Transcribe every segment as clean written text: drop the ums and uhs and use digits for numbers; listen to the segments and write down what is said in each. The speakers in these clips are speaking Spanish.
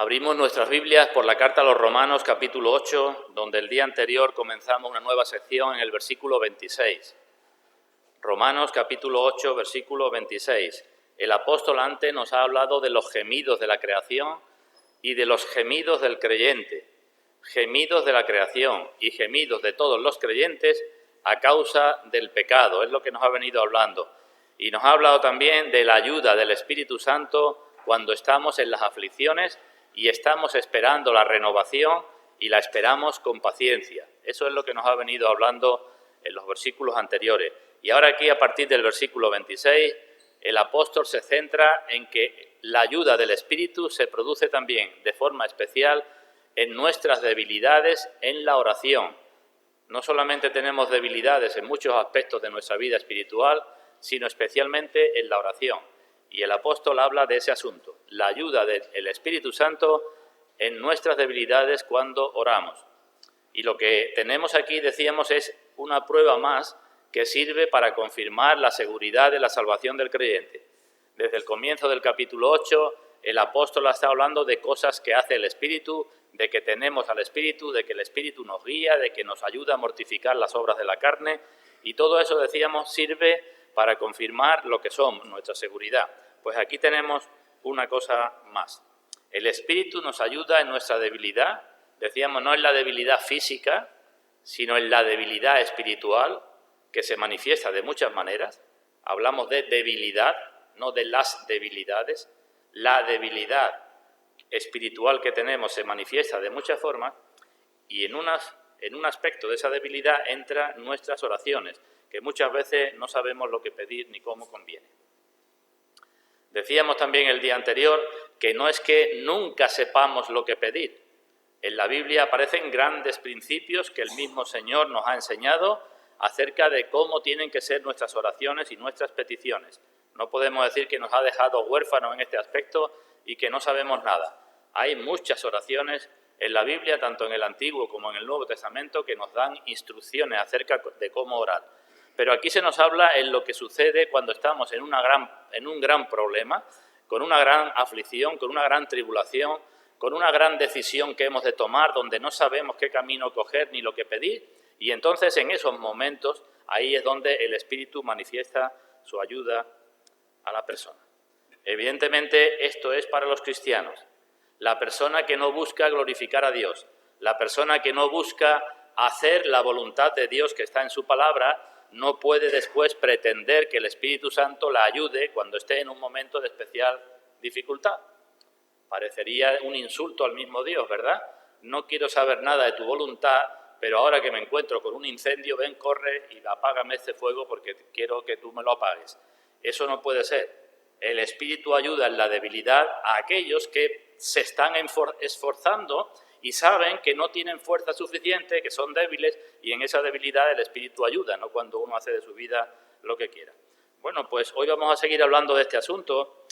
Abrimos nuestras Biblias por la carta a los Romanos, capítulo 8, donde el día anterior comenzamos una nueva sección en el versículo 26. Romanos, capítulo 8, versículo 26. El apóstol antes nos ha hablado de los gemidos de la creación y de los gemidos del creyente. Gemidos de la creación y gemidos de todos los creyentes a causa del pecado, es lo que nos ha venido hablando. Y nos ha hablado también de la ayuda del Espíritu Santo cuando estamos en las aflicciones y estamos esperando la renovación y la esperamos con paciencia. Eso es lo que nos ha venido hablando en los versículos anteriores. Y ahora aquí, a partir del versículo 26, el apóstol se centra en que la ayuda del Espíritu se produce también de forma especial en nuestras debilidades en la oración. No solamente tenemos debilidades en muchos aspectos de nuestra vida espiritual, sino especialmente en la oración. Y el apóstol habla de ese asunto, la ayuda del Espíritu Santo en nuestras debilidades cuando oramos. Y lo que tenemos aquí, decíamos, es una prueba más que sirve para confirmar la seguridad de la salvación del creyente. Desde el comienzo del capítulo 8, el apóstol está hablando de cosas que hace el Espíritu, de que tenemos al Espíritu, de que el Espíritu nos guía, de que nos ayuda a mortificar las obras de la carne, y todo eso, decíamos, sirve para confirmar lo que somos, nuestra seguridad. Pues aquí tenemos una cosa más. El Espíritu nos ayuda en nuestra debilidad, decíamos, no en la debilidad física, sino en la debilidad espiritual, que se manifiesta de muchas maneras. Hablamos de debilidad, no de las debilidades. La debilidad espiritual que tenemos se manifiesta de muchas formas y en un aspecto de esa debilidad entran nuestras oraciones, que muchas veces no sabemos lo que pedir ni cómo conviene. Decíamos también el día anterior que no es que nunca sepamos lo que pedir. En la Biblia aparecen grandes principios que el mismo Señor nos ha enseñado acerca de cómo tienen que ser nuestras oraciones y nuestras peticiones. No podemos decir que nos ha dejado huérfanos en este aspecto y que no sabemos nada. Hay muchas oraciones en la Biblia, tanto en el Antiguo como en el Nuevo Testamento, que nos dan instrucciones acerca de cómo orar. Pero aquí se nos habla en lo que sucede cuando estamos en un gran problema, con una gran aflicción, con una gran tribulación, con una gran decisión que hemos de tomar, donde no sabemos qué camino coger ni lo que pedir. Y entonces en esos momentos, ahí es donde el Espíritu manifiesta su ayuda a la persona. Evidentemente, esto es para los cristianos. La persona que no busca glorificar a Dios, la persona que no busca hacer la voluntad de Dios que está en su palabra, no puede después pretender que el Espíritu Santo la ayude cuando esté en un momento de especial dificultad. Parecería un insulto al mismo Dios, ¿verdad? No quiero saber nada de tu voluntad, pero ahora que me encuentro con un incendio, ven, corre y apágame este fuego porque quiero que tú me lo apagues. Eso no puede ser. El Espíritu ayuda en la debilidad a aquellos que se están esforzando y saben que no tienen fuerza suficiente, que son débiles, y en esa debilidad el Espíritu ayuda, no cuando uno hace de su vida lo que quiera. Bueno, pues hoy vamos a seguir hablando de este asunto,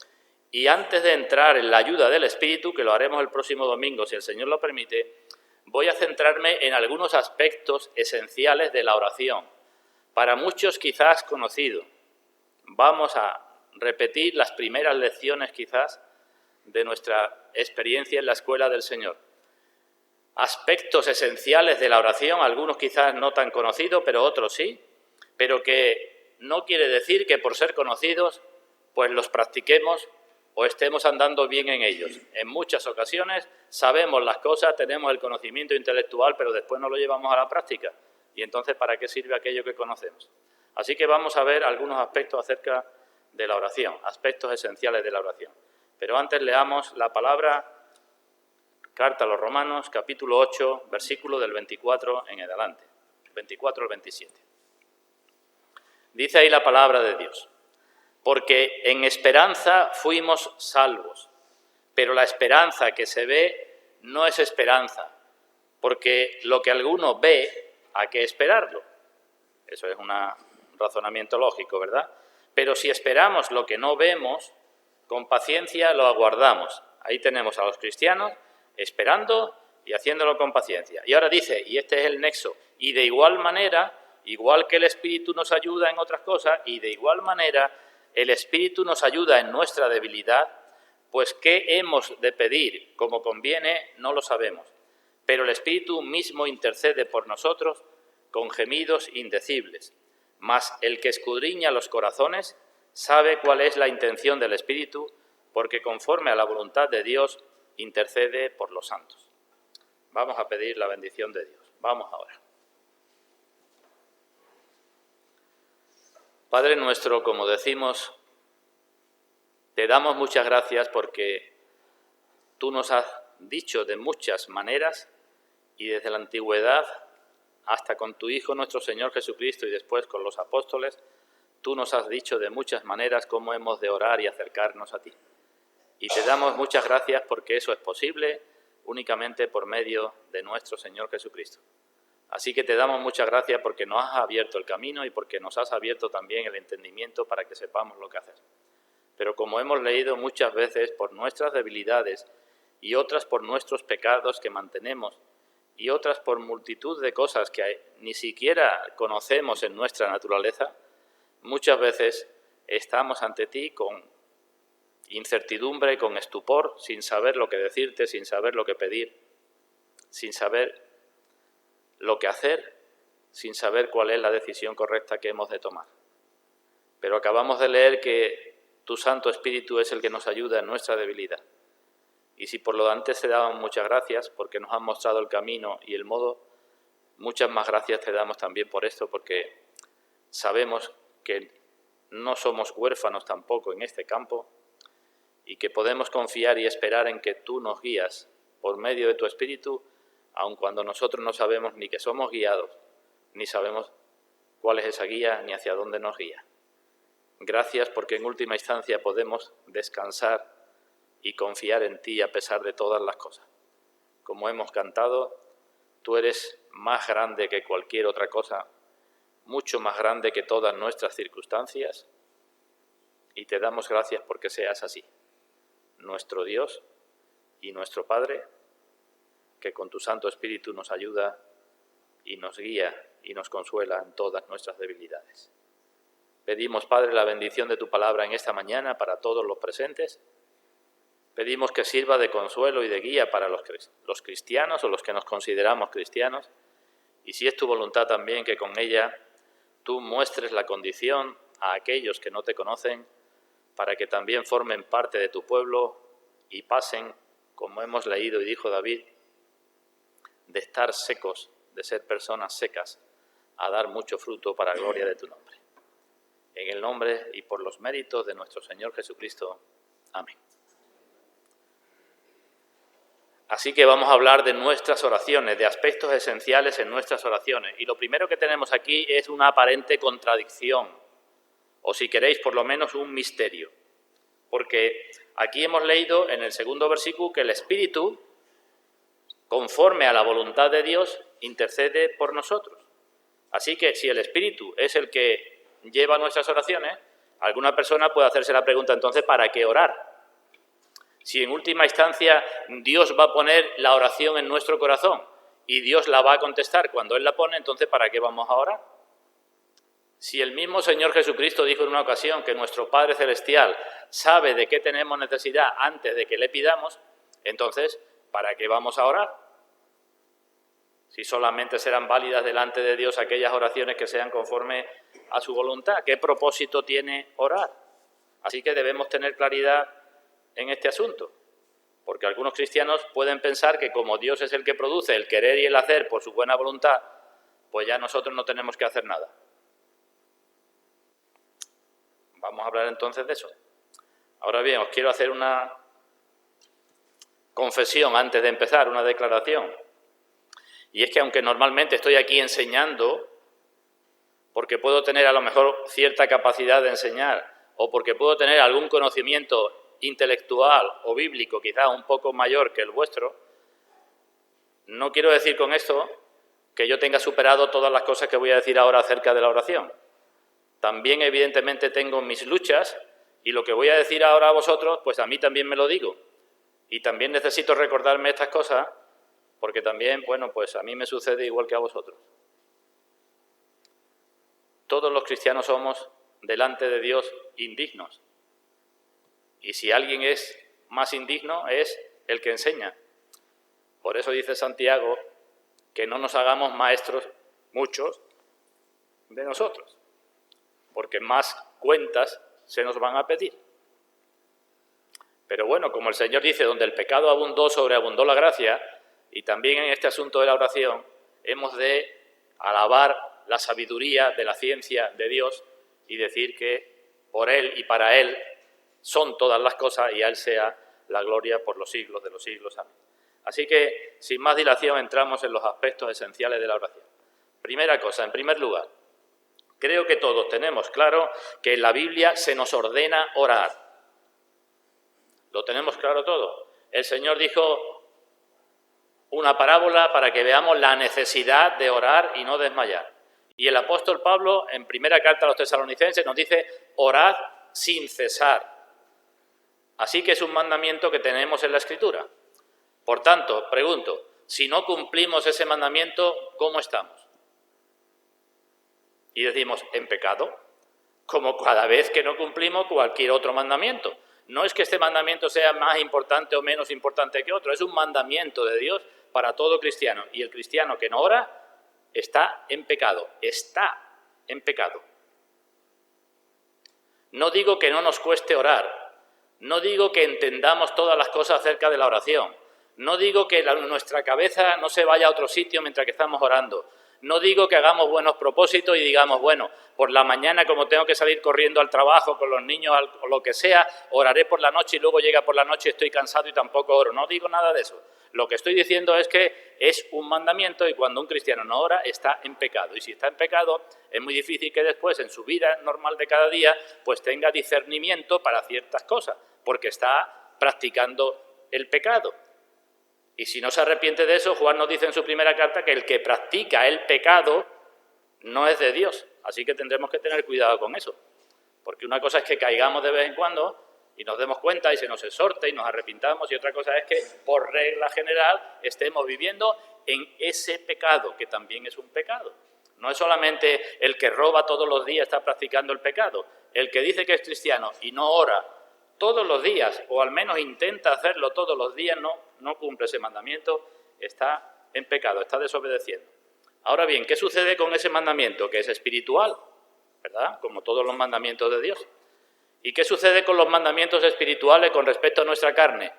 y antes de entrar en la ayuda del Espíritu, que lo haremos el próximo domingo, si el Señor lo permite, voy a centrarme en algunos aspectos esenciales de la oración, para muchos quizás conocidos. Vamos a repetir las primeras lecciones quizás de nuestra experiencia en la escuela del Señor. Aspectos esenciales de la oración, algunos quizás no tan conocidos, pero otros sí, pero que no quiere decir que por ser conocidos pues los practiquemos o estemos andando bien en ellos. En muchas ocasiones sabemos las cosas, tenemos el conocimiento intelectual, pero después no lo llevamos a la práctica. Y entonces, ¿para qué sirve aquello que conocemos? Así que vamos a ver algunos aspectos acerca de la oración, aspectos esenciales de la oración. Pero antes leamos la palabra, carta a los Romanos, capítulo 8, versículo del 24 en adelante, 24 al 27. Dice ahí la palabra de Dios: porque en esperanza fuimos salvos, pero la esperanza que se ve no es esperanza, porque lo que alguno ve, ¿a qué esperarlo? Eso es un razonamiento lógico, ¿verdad? Pero si esperamos lo que no vemos, con paciencia lo aguardamos. Ahí tenemos a los cristianos esperando y haciéndolo con paciencia. Y ahora dice, y este es el nexo, y de igual manera, igual que el Espíritu nos ayuda en otras cosas, y de igual manera el Espíritu nos ayuda en nuestra debilidad, Pues qué hemos de pedir como conviene no lo sabemos, pero el Espíritu mismo intercede por nosotros con gemidos indecibles. Mas el que escudriña los corazones sabe cuál es la intención del Espíritu, porque conforme a la voluntad de Dios intercede por los santos. Vamos a pedir la bendición de Dios. Vamos ahora. Padre nuestro, como decimos, te damos muchas gracias porque tú nos has dicho de muchas maneras y desde la antigüedad hasta con tu Hijo nuestro Señor Jesucristo y después con los apóstoles, tú nos has dicho de muchas maneras cómo hemos de orar y acercarnos a ti. Y te damos muchas gracias porque eso es posible únicamente por medio de nuestro Señor Jesucristo. Así que te damos muchas gracias porque nos has abierto el camino y porque nos has abierto también el entendimiento para que sepamos lo que hacer. Pero como hemos leído muchas veces, por nuestras debilidades y otras por nuestros pecados que mantenemos y otras por multitud de cosas que ni siquiera conocemos en nuestra naturaleza, muchas veces estamos ante ti con incertidumbre, con estupor, sin saber lo que decirte, sin saber lo que pedir, sin saber lo que hacer, sin saber cuál es la decisión correcta que hemos de tomar. Pero acabamos de leer que tu Santo Espíritu es el que nos ayuda en nuestra debilidad. Y si por lo antes te damos muchas gracias porque nos has mostrado el camino y el modo, muchas más gracias te damos también por esto, porque sabemos que no somos huérfanos tampoco en este campo y que podemos confiar y esperar en que tú nos guías por medio de tu Espíritu, aun cuando nosotros no sabemos ni que somos guiados, ni sabemos cuál es esa guía ni hacia dónde nos guía. Gracias porque en última instancia podemos descansar y confiar en ti a pesar de todas las cosas. Como hemos cantado, tú eres más grande que cualquier otra cosa, mucho más grande que todas nuestras circunstancias, y te damos gracias porque seas así, nuestro Dios y nuestro Padre, que con tu Santo Espíritu nos ayuda y nos guía y nos consuela en todas nuestras debilidades. Pedimos, Padre, la bendición de tu palabra en esta mañana para todos los presentes. Pedimos que sirva de consuelo y de guía para los cristianos o los que nos consideramos cristianos. Y si es tu voluntad también que con ella tú muestres la condición a aquellos que no te conocen, para que también formen parte de tu pueblo y pasen, como hemos leído y dijo David, de estar secos, de ser personas secas, a dar mucho fruto para la gloria de tu nombre. En el nombre y por los méritos de nuestro Señor Jesucristo. Amén. Así que vamos a hablar de nuestras oraciones, de aspectos esenciales en nuestras oraciones. Y lo primero que tenemos aquí es una aparente contradicción, o si queréis, por lo menos un misterio. Porque aquí hemos leído en el segundo versículo que el Espíritu, conforme a la voluntad de Dios, intercede por nosotros. Así que si el Espíritu es el que lleva nuestras oraciones, alguna persona puede hacerse la pregunta, entonces, ¿para qué orar? Si en última instancia Dios va a poner la oración en nuestro corazón y Dios la va a contestar cuando Él la pone, entonces ¿para qué vamos a orar? Si el mismo Señor Jesucristo dijo en una ocasión que nuestro Padre Celestial sabe de qué tenemos necesidad antes de que le pidamos, entonces ¿para qué vamos a orar? Si solamente serán válidas delante de Dios aquellas oraciones que sean conforme a su voluntad. ¿Qué propósito tiene orar? Así que debemos tener claridad en este asunto, porque algunos cristianos pueden pensar que como Dios es el que produce el querer y el hacer por su buena voluntad, pues ya nosotros no tenemos que hacer nada. Vamos a hablar entonces de eso. Ahora bien, os quiero hacer una confesión antes de empezar, una declaración. Y es que aunque normalmente estoy aquí enseñando, porque puedo tener a lo mejor cierta capacidad de enseñar, o porque puedo tener algún conocimiento intelectual o bíblico quizá un poco mayor que el vuestro, no quiero decir con esto que yo tenga superado todas las cosas que voy a decir ahora acerca de la oración. También evidentemente tengo mis luchas y lo que voy a decir ahora a vosotros, pues a mí también me lo digo. Y también necesito recordarme estas cosas porque también, bueno, pues a mí me sucede igual que a vosotros. Todos los cristianos somos delante de Dios indignos. Y si alguien es más indigno es el que enseña. Por eso dice Santiago que no nos hagamos maestros muchos de nosotros, porque más cuentas se nos van a pedir. Pero bueno, como el Señor dice, donde el pecado abundó, sobreabundó la gracia, y también en este asunto de la oración hemos de alabar la sabiduría de la ciencia de Dios y decir que por Él y para Él son todas las cosas y a Él sea la gloria por los siglos de los siglos. Amén. Así que, sin más dilación, entramos en los aspectos esenciales de la oración. Primera cosa, en primer lugar, creo que todos tenemos claro que en la Biblia se nos ordena orar. ¿Lo tenemos claro todo? El Señor dijo una parábola para que veamos la necesidad de orar y no desmayar. Y el apóstol Pablo, en primera carta a los tesalonicenses, nos dice, orad sin cesar. Así que es un mandamiento que tenemos en la Escritura. Por tanto, pregunto, si no cumplimos ese mandamiento, ¿cómo estamos? Y decimos, en pecado, como cada vez que no cumplimos cualquier otro mandamiento. No es que este mandamiento sea más importante o menos importante que otro, es un mandamiento de Dios para todo cristiano. Y el cristiano que no ora está en pecado, está en pecado. No digo que no nos cueste orar, no digo que entendamos todas las cosas acerca de la oración, no digo que nuestra cabeza no se vaya a otro sitio mientras que estamos orando, no digo que hagamos buenos propósitos y digamos, bueno, por la mañana como tengo que salir corriendo al trabajo con los niños o lo que sea, oraré por la noche y luego llega por la noche y estoy cansado y tampoco oro. No digo nada de eso. Lo que estoy diciendo es que es un mandamiento y cuando un cristiano no ora está en pecado. Y si está en pecado es muy difícil que después en su vida normal de cada día pues tenga discernimiento para ciertas cosas, porque está practicando el pecado. Y si no se arrepiente de eso, Juan nos dice en su primera carta que el que practica el pecado no es de Dios. Así que tendremos que tener cuidado con eso. Porque una cosa es que caigamos de vez en cuando y nos demos cuenta y se nos exhorte y nos arrepintamos, y otra cosa es que, por regla general, estemos viviendo en ese pecado, que también es un pecado. No es solamente el que roba todos los días está practicando el pecado. El que dice que es cristiano y no ora todos los días, o al menos intenta hacerlo todos los días, no cumple ese mandamiento, está en pecado, está desobedeciendo. Ahora bien, ¿qué sucede con ese mandamiento? Que es espiritual, ¿verdad? Como todos los mandamientos de Dios. ¿Y qué sucede con los mandamientos espirituales con respecto a nuestra carne?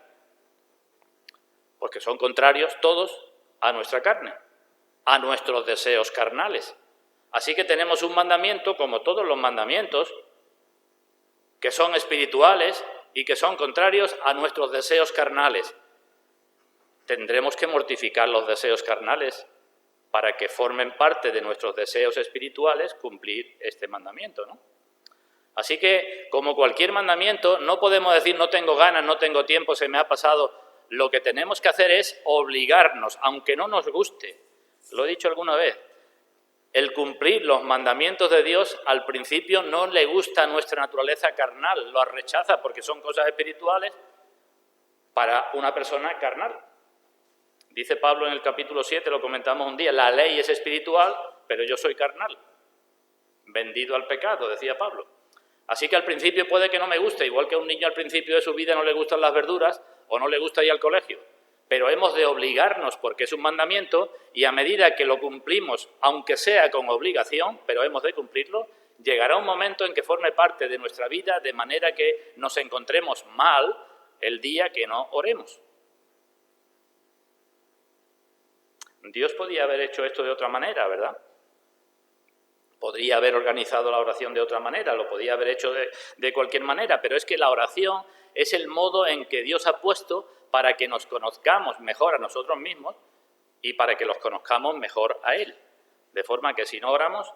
Pues que son contrarios todos a nuestra carne, a nuestros deseos carnales. Así que tenemos un mandamiento, como todos los mandamientos, que son espirituales y que son contrarios a nuestros deseos carnales. Tendremos que mortificar los deseos carnales para que formen parte de nuestros deseos espirituales cumplir este mandamiento, ¿no? Así que, como cualquier mandamiento, no podemos decir no tengo ganas, no tengo tiempo, se me ha pasado. Lo que tenemos que hacer es obligarnos, aunque no nos guste. Lo he dicho alguna vez. El cumplir los mandamientos de Dios al principio no le gusta a nuestra naturaleza carnal, lo rechaza porque son cosas espirituales para una persona carnal. Dice Pablo en el capítulo 7, lo comentamos un día, la ley es espiritual, pero yo soy carnal, vendido al pecado, decía Pablo. Así que al principio puede que no me guste, igual que a un niño al principio de su vida no le gustan las verduras o no le gusta ir al colegio. Pero hemos de obligarnos porque es un mandamiento y a medida que lo cumplimos, aunque sea con obligación, pero hemos de cumplirlo, llegará un momento en que forme parte de nuestra vida de manera que nos encontremos mal el día que no oremos. Dios podía haber hecho esto de otra manera, ¿verdad? Podría haber organizado la oración de otra manera, lo podía haber hecho de cualquier manera, pero es que la oración es el modo en que Dios ha puesto para que nos conozcamos mejor a nosotros mismos y para que los conozcamos mejor a Él. De forma que si no oramos,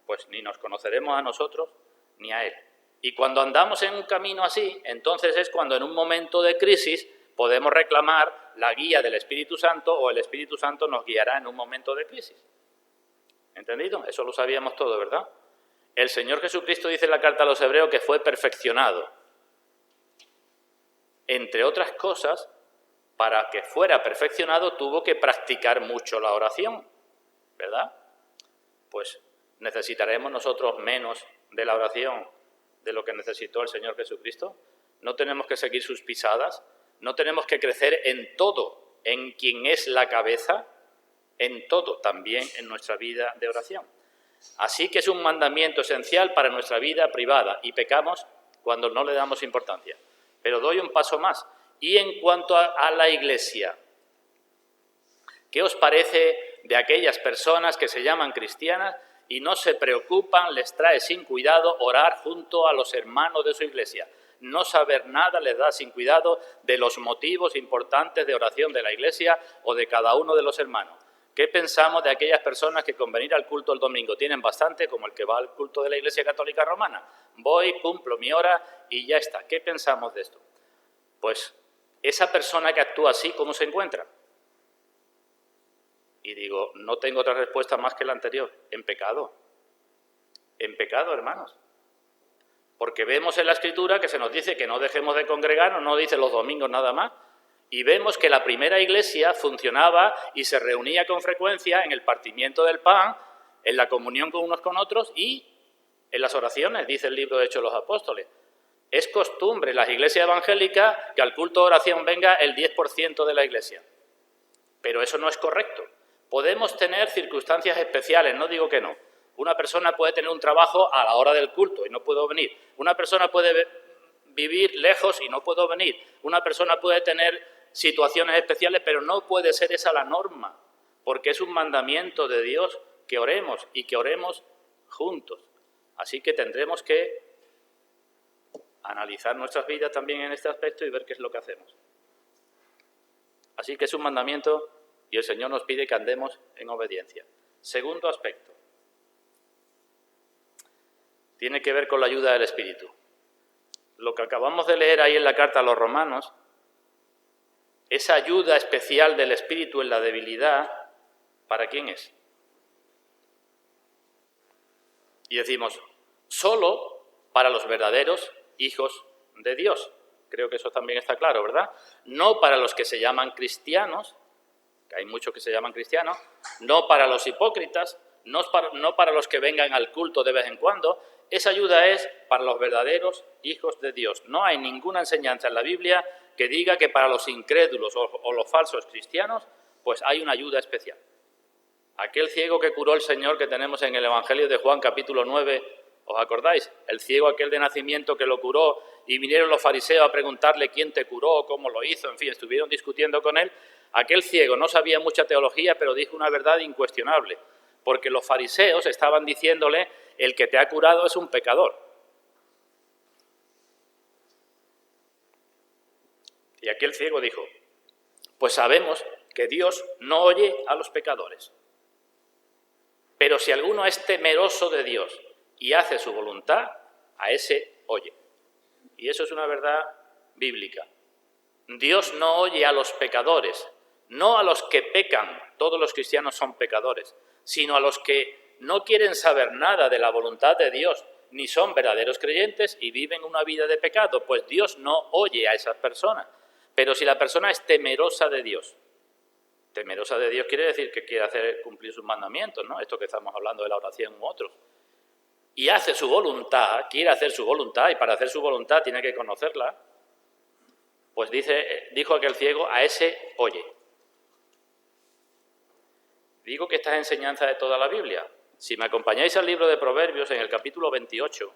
pues ni nos conoceremos a nosotros ni a Él. Y cuando andamos en un camino así, entonces es cuando en un momento de crisis podemos reclamar la guía del Espíritu Santo o el Espíritu Santo nos guiará en un momento de crisis. ¿Entendido? Eso lo sabíamos todo, ¿verdad? El Señor Jesucristo dice en la carta a los Hebreos que fue perfeccionado. Entre otras cosas, para que fuera perfeccionado tuvo que practicar mucho la oración, ¿verdad? Pues necesitaremos nosotros menos de la oración de lo que necesitó el Señor Jesucristo. No tenemos que seguir sus pisadas, No tenemos que crecer en todo, en quien es la cabeza, en todo, también en nuestra vida de oración. Así que es un mandamiento esencial para nuestra vida privada y pecamos cuando no le damos importancia. Pero doy un paso más. Y en cuanto a la Iglesia, ¿qué os parece de aquellas personas que se llaman cristianas y no se preocupan, les trae sin cuidado orar junto a los hermanos de su Iglesia? No saber nada les da sin cuidado de los motivos importantes de oración de la Iglesia o de cada uno de los hermanos. ¿Qué pensamos de aquellas personas que con venir al culto el domingo tienen bastante, como el que va al culto de la Iglesia Católica Romana? Voy, cumplo mi hora y ya está. ¿Qué pensamos de esto? Pues esa persona que actúa así, ¿cómo se encuentra? Y digo, no tengo otra respuesta más que la anterior, en pecado. En pecado, hermanos. Porque vemos en la Escritura que se nos dice que no dejemos de congregarnos, no dice los domingos nada más, y vemos que la primera iglesia funcionaba y se reunía con frecuencia en el partimiento del pan, en la comunión con unos con otros y en las oraciones, dice el libro de Hechos de los Apóstoles. Es costumbre en las iglesias evangélicas que al culto de oración venga el 10% de la iglesia. Pero eso no es correcto. Podemos tener circunstancias especiales, no digo que no. Una persona puede tener un trabajo a la hora del culto y no puedo venir. Una persona puede vivir lejos y no puedo venir. Una persona puede tener situaciones especiales, pero no puede ser esa la norma, porque es un mandamiento de Dios que oremos y que oremos juntos. Así que tendremos que analizar nuestras vidas también en este aspecto y ver qué es lo que hacemos. Así que es un mandamiento y el Señor nos pide que andemos en obediencia. Segundo aspecto, tiene que ver con la ayuda del Espíritu. Lo que acabamos de leer ahí en la carta a los Romanos, esa ayuda especial del Espíritu en la debilidad, ¿para quién es? Y decimos, solo para los verdaderos hijos de Dios. Creo que eso también está claro, ¿verdad? No para los que se llaman cristianos, que hay muchos que se llaman cristianos, no para los hipócritas, no para los que vengan al culto de vez en cuando. Esa ayuda es para los verdaderos hijos de Dios. No hay ninguna enseñanza en la Biblia que diga que para los incrédulos o los falsos cristianos, pues hay una ayuda especial. Aquel ciego que curó el Señor que tenemos en el Evangelio de Juan, capítulo 9, ¿os acordáis? El ciego aquel de nacimiento que lo curó y vinieron los fariseos a preguntarle quién te curó, cómo lo hizo, en fin, estuvieron discutiendo con él. Aquel ciego no sabía mucha teología, pero dijo una verdad incuestionable, porque los fariseos estaban diciéndole, el que te ha curado es un pecador. Y aquel ciego dijo, pues sabemos que Dios no oye a los pecadores. Pero si alguno es temeroso de Dios y hace su voluntad, a ese oye. Y eso es una verdad bíblica. Dios no oye a los pecadores, no a los que pecan, todos los cristianos son pecadores, sino a los que no quieren saber nada de la voluntad de Dios, ni son verdaderos creyentes y viven una vida de pecado, pues Dios no oye a esas personas. Pero si la persona es temerosa de Dios quiere decir que quiere hacer cumplir sus mandamientos, ¿no? Esto que estamos hablando de la oración u otros. Y hace su voluntad, quiere hacer su voluntad, y para hacer su voluntad tiene que conocerla, pues dijo aquel ciego, a ese oye. Digo que esta es enseñanza de toda la Biblia. Si me acompañáis al libro de Proverbios, en el capítulo 28,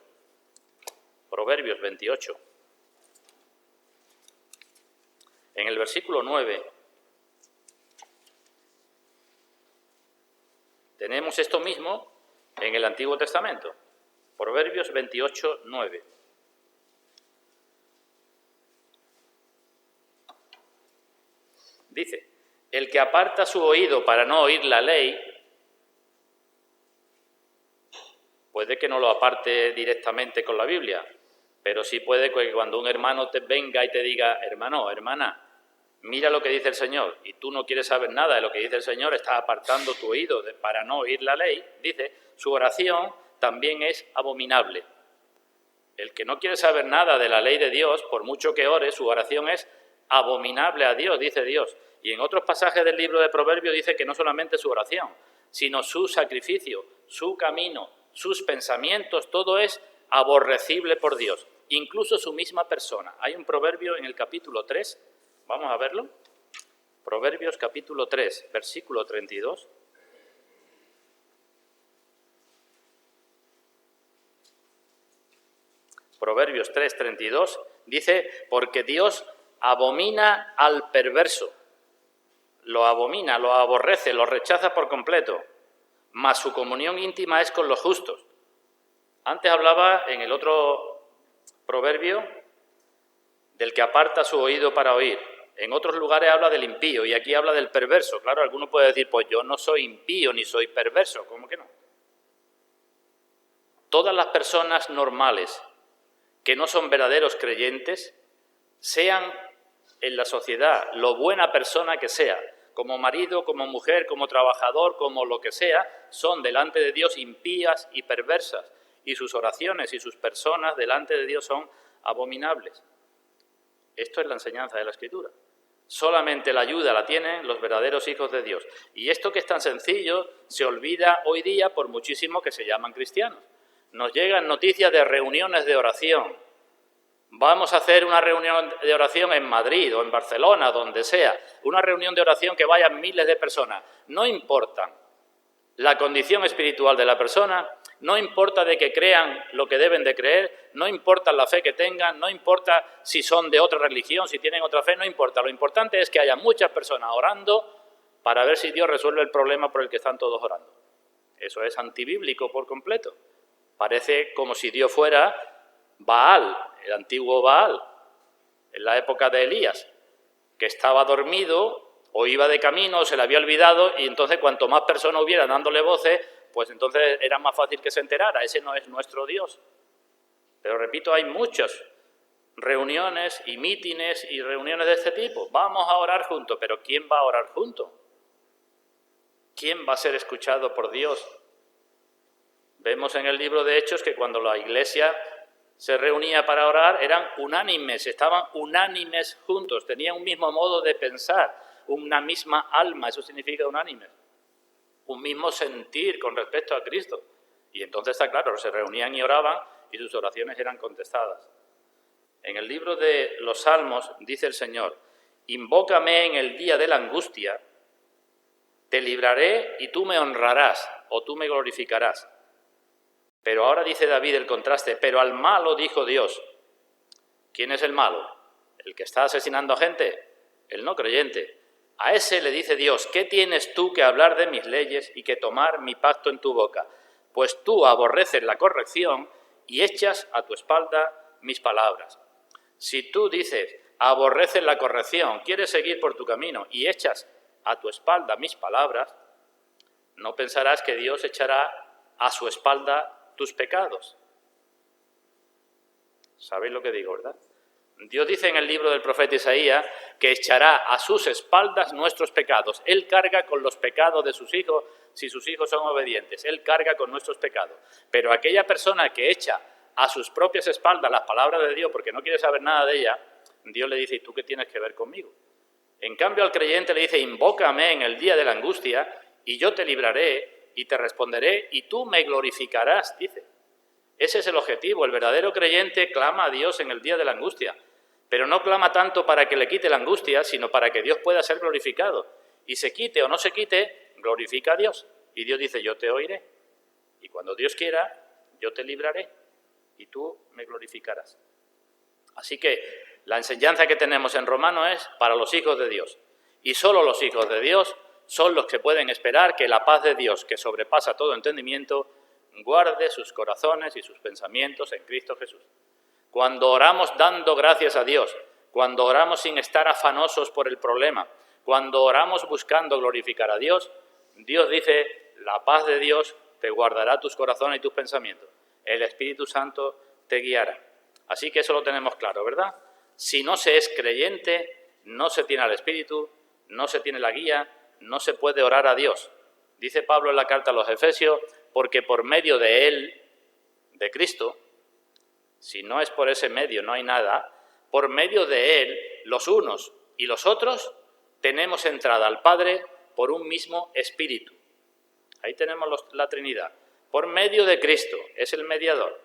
Proverbios 28, en el versículo 9, tenemos esto mismo en el Antiguo Testamento. Proverbios 28, 9. Dice, el que aparta su oído para no oír la ley, puede que no lo aparte directamente con la Biblia, pero sí puede que cuando un hermano te venga y te diga, hermano, hermana, mira lo que dice el Señor, y tú no quieres saber nada de lo que dice el Señor, estás apartando tu oído para no oír la ley, dice, su oración también es abominable. El que no quiere saber nada de la ley de Dios, por mucho que ore, su oración es abominable a Dios, dice Dios. Y en otros pasajes del libro de Proverbios dice que no solamente su oración, sino su sacrificio, su camino, sus pensamientos, todo es aborrecible por Dios, incluso su misma persona. Hay un proverbio en el capítulo 3, Vamos a verlo. Proverbios capítulo 3, versículo 32. Proverbios 3, 32 dice, porque Dios abomina al perverso. Lo abomina, lo aborrece, lo rechaza por completo, mas su comunión íntima es con los justos. Antes hablaba en el otro proverbio del que aparta su oído para oír. En otros lugares habla del impío y aquí habla del perverso. Claro, alguno puede decir, pues yo no soy impío ni soy perverso. ¿Cómo que no? Todas las personas normales que no son verdaderos creyentes, sean en la sociedad lo buena persona que sea, como marido, como mujer, como trabajador, como lo que sea, son delante de Dios impías y perversas, y sus oraciones y sus personas delante de Dios son abominables. Esto es la enseñanza de la Escritura. Solamente la ayuda la tienen los verdaderos hijos de Dios. Y esto que es tan sencillo se olvida hoy día por muchísimo que se llaman cristianos. Nos llegan noticias de reuniones de oración. Vamos a hacer una reunión de oración en Madrid o en Barcelona, donde sea. Una reunión de oración que vayan miles de personas. No importa la condición espiritual de la persona, no importa de que crean lo que deben de creer, no importa la fe que tengan, no importa si son de otra religión, si tienen otra fe, no importa. Lo importante es que haya muchas personas orando para ver si Dios resuelve el problema por el que están todos orando. Eso es antibíblico por completo. Parece como si Dios fuera Baal, el antiguo Baal, en la época de Elías, que estaba dormido o iba de camino o se le había olvidado y entonces cuanto más personas hubiera dándole voces, pues entonces era más fácil que se enterara. Ese no es nuestro Dios. Pero repito, hay muchas reuniones y mítines y reuniones de este tipo. Vamos a orar juntos, pero ¿quién va a orar juntos? ¿Quién va a ser escuchado por Dios? Vemos en el libro de Hechos que cuando la iglesia se reunía para orar eran unánimes, estaban unánimes juntos, tenían un mismo modo de pensar, una misma alma, eso significa unánimes, un mismo sentir con respecto a Cristo. Y entonces está claro, se reunían y oraban y sus oraciones eran contestadas. En el libro de los Salmos dice el Señor, invócame en el día de la angustia, te libraré y tú me honrarás o tú me glorificarás. Pero ahora dice David el contraste, pero al malo dijo Dios. ¿Quién es el malo? ¿El que está asesinando a gente? El no creyente. A ese le dice Dios, ¿qué tienes tú que hablar de mis leyes y que tomar mi pacto en tu boca? Pues tú aborreces la corrección y echas a tu espalda mis palabras. Si tú dices, aborreces la corrección, quieres seguir por tu camino y echas a tu espalda mis palabras, no pensarás que Dios echará a su espalda tus pecados. ¿Sabéis lo que digo, verdad? Dios dice en el libro del profeta Isaías que echará a sus espaldas nuestros pecados. Él carga con los pecados de sus hijos, si sus hijos son obedientes. Él carga con nuestros pecados. Pero aquella persona que echa a sus propias espaldas las palabras de Dios porque no quiere saber nada de ella, Dios le dice, ¿y tú qué tienes que ver conmigo? En cambio al creyente le dice, invócame en el día de la angustia y yo te libraré y te responderé y tú me glorificarás, dice. Ese es el objetivo. El verdadero creyente clama a Dios en el día de la angustia, pero no clama tanto para que le quite la angustia, sino para que Dios pueda ser glorificado. Y se quite o no se quite, glorifica a Dios. Y Dios dice, yo te oiré. Y cuando Dios quiera, yo te libraré y tú me glorificarás. Así que la enseñanza que tenemos en Romanos es para los hijos de Dios. Y solo los hijos de Dios son los que pueden esperar que la paz de Dios, que sobrepasa todo entendimiento, guarde sus corazones y sus pensamientos en Cristo Jesús. Cuando oramos dando gracias a Dios, cuando oramos sin estar afanosos por el problema, cuando oramos buscando glorificar a Dios, Dios dice, la paz de Dios te guardará tus corazones y tus pensamientos. El Espíritu Santo te guiará. Así que eso lo tenemos claro, ¿verdad? Si no se es creyente, no se tiene al Espíritu, no se tiene la guía, no se puede orar a Dios. Dice Pablo en la carta a los Efesios, porque por medio de Él, de Cristo, si no es por ese medio no hay nada, por medio de Él, los unos y los otros, tenemos entrada al Padre por un mismo Espíritu. Ahí tenemos la Trinidad. Por medio de Cristo, es el mediador.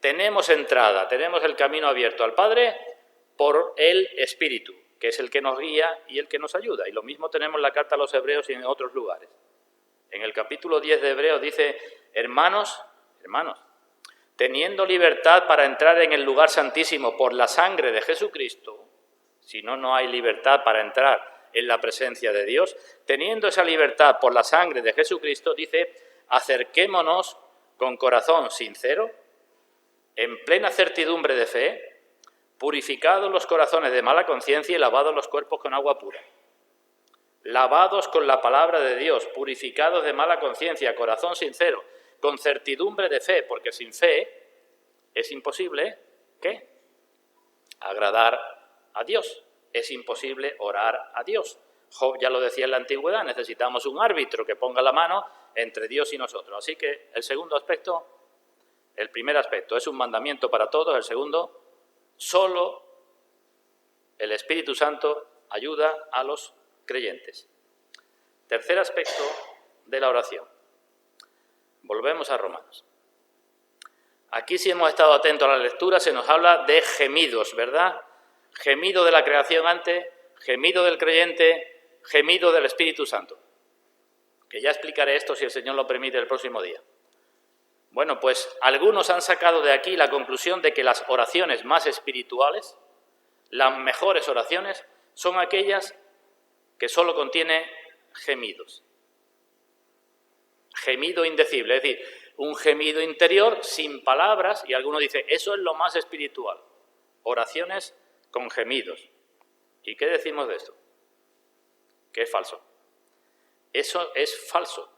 Tenemos entrada, tenemos el camino abierto al Padre por el Espíritu. que es el que nos guía y el que nos ayuda. Y lo mismo tenemos en la carta a los Hebreos y en otros lugares. En el capítulo 10 de Hebreos dice, hermanos, teniendo libertad para entrar en el lugar santísimo por la sangre de Jesucristo, si no, no hay libertad para entrar en la presencia de Dios, teniendo esa libertad por la sangre de Jesucristo, dice, acerquémonos con corazón sincero, en plena certidumbre de fe, purificados los corazones de mala conciencia y lavados los cuerpos con agua pura. Lavados con la palabra de Dios, purificados de mala conciencia, corazón sincero, con certidumbre de fe, porque sin fe es imposible, ¿qué? Agradar a Dios. Es imposible orar a Dios. Job ya lo decía en la antigüedad, necesitamos un árbitro que ponga la mano entre Dios y nosotros. Así que el segundo aspecto, el primer aspecto es un mandamiento para todos, el segundo, solo el Espíritu Santo ayuda a los creyentes. Tercer aspecto de la oración. Volvemos a Romanos. Aquí, si hemos estado atentos a la lectura, se nos habla de gemidos, ¿verdad? Gemido de la creación antes, gemido del creyente, gemido del Espíritu Santo. Que ya explicaré esto, si el Señor lo permite, el próximo día. Bueno, pues algunos han sacado de aquí la conclusión de que las oraciones más espirituales, las mejores oraciones, son aquellas que solo contienen gemidos. Gemido indecible, es decir, un gemido interior sin palabras, y alguno dice, eso es lo más espiritual. Oraciones con gemidos. ¿Y qué decimos de esto? Que es falso. Eso es falso,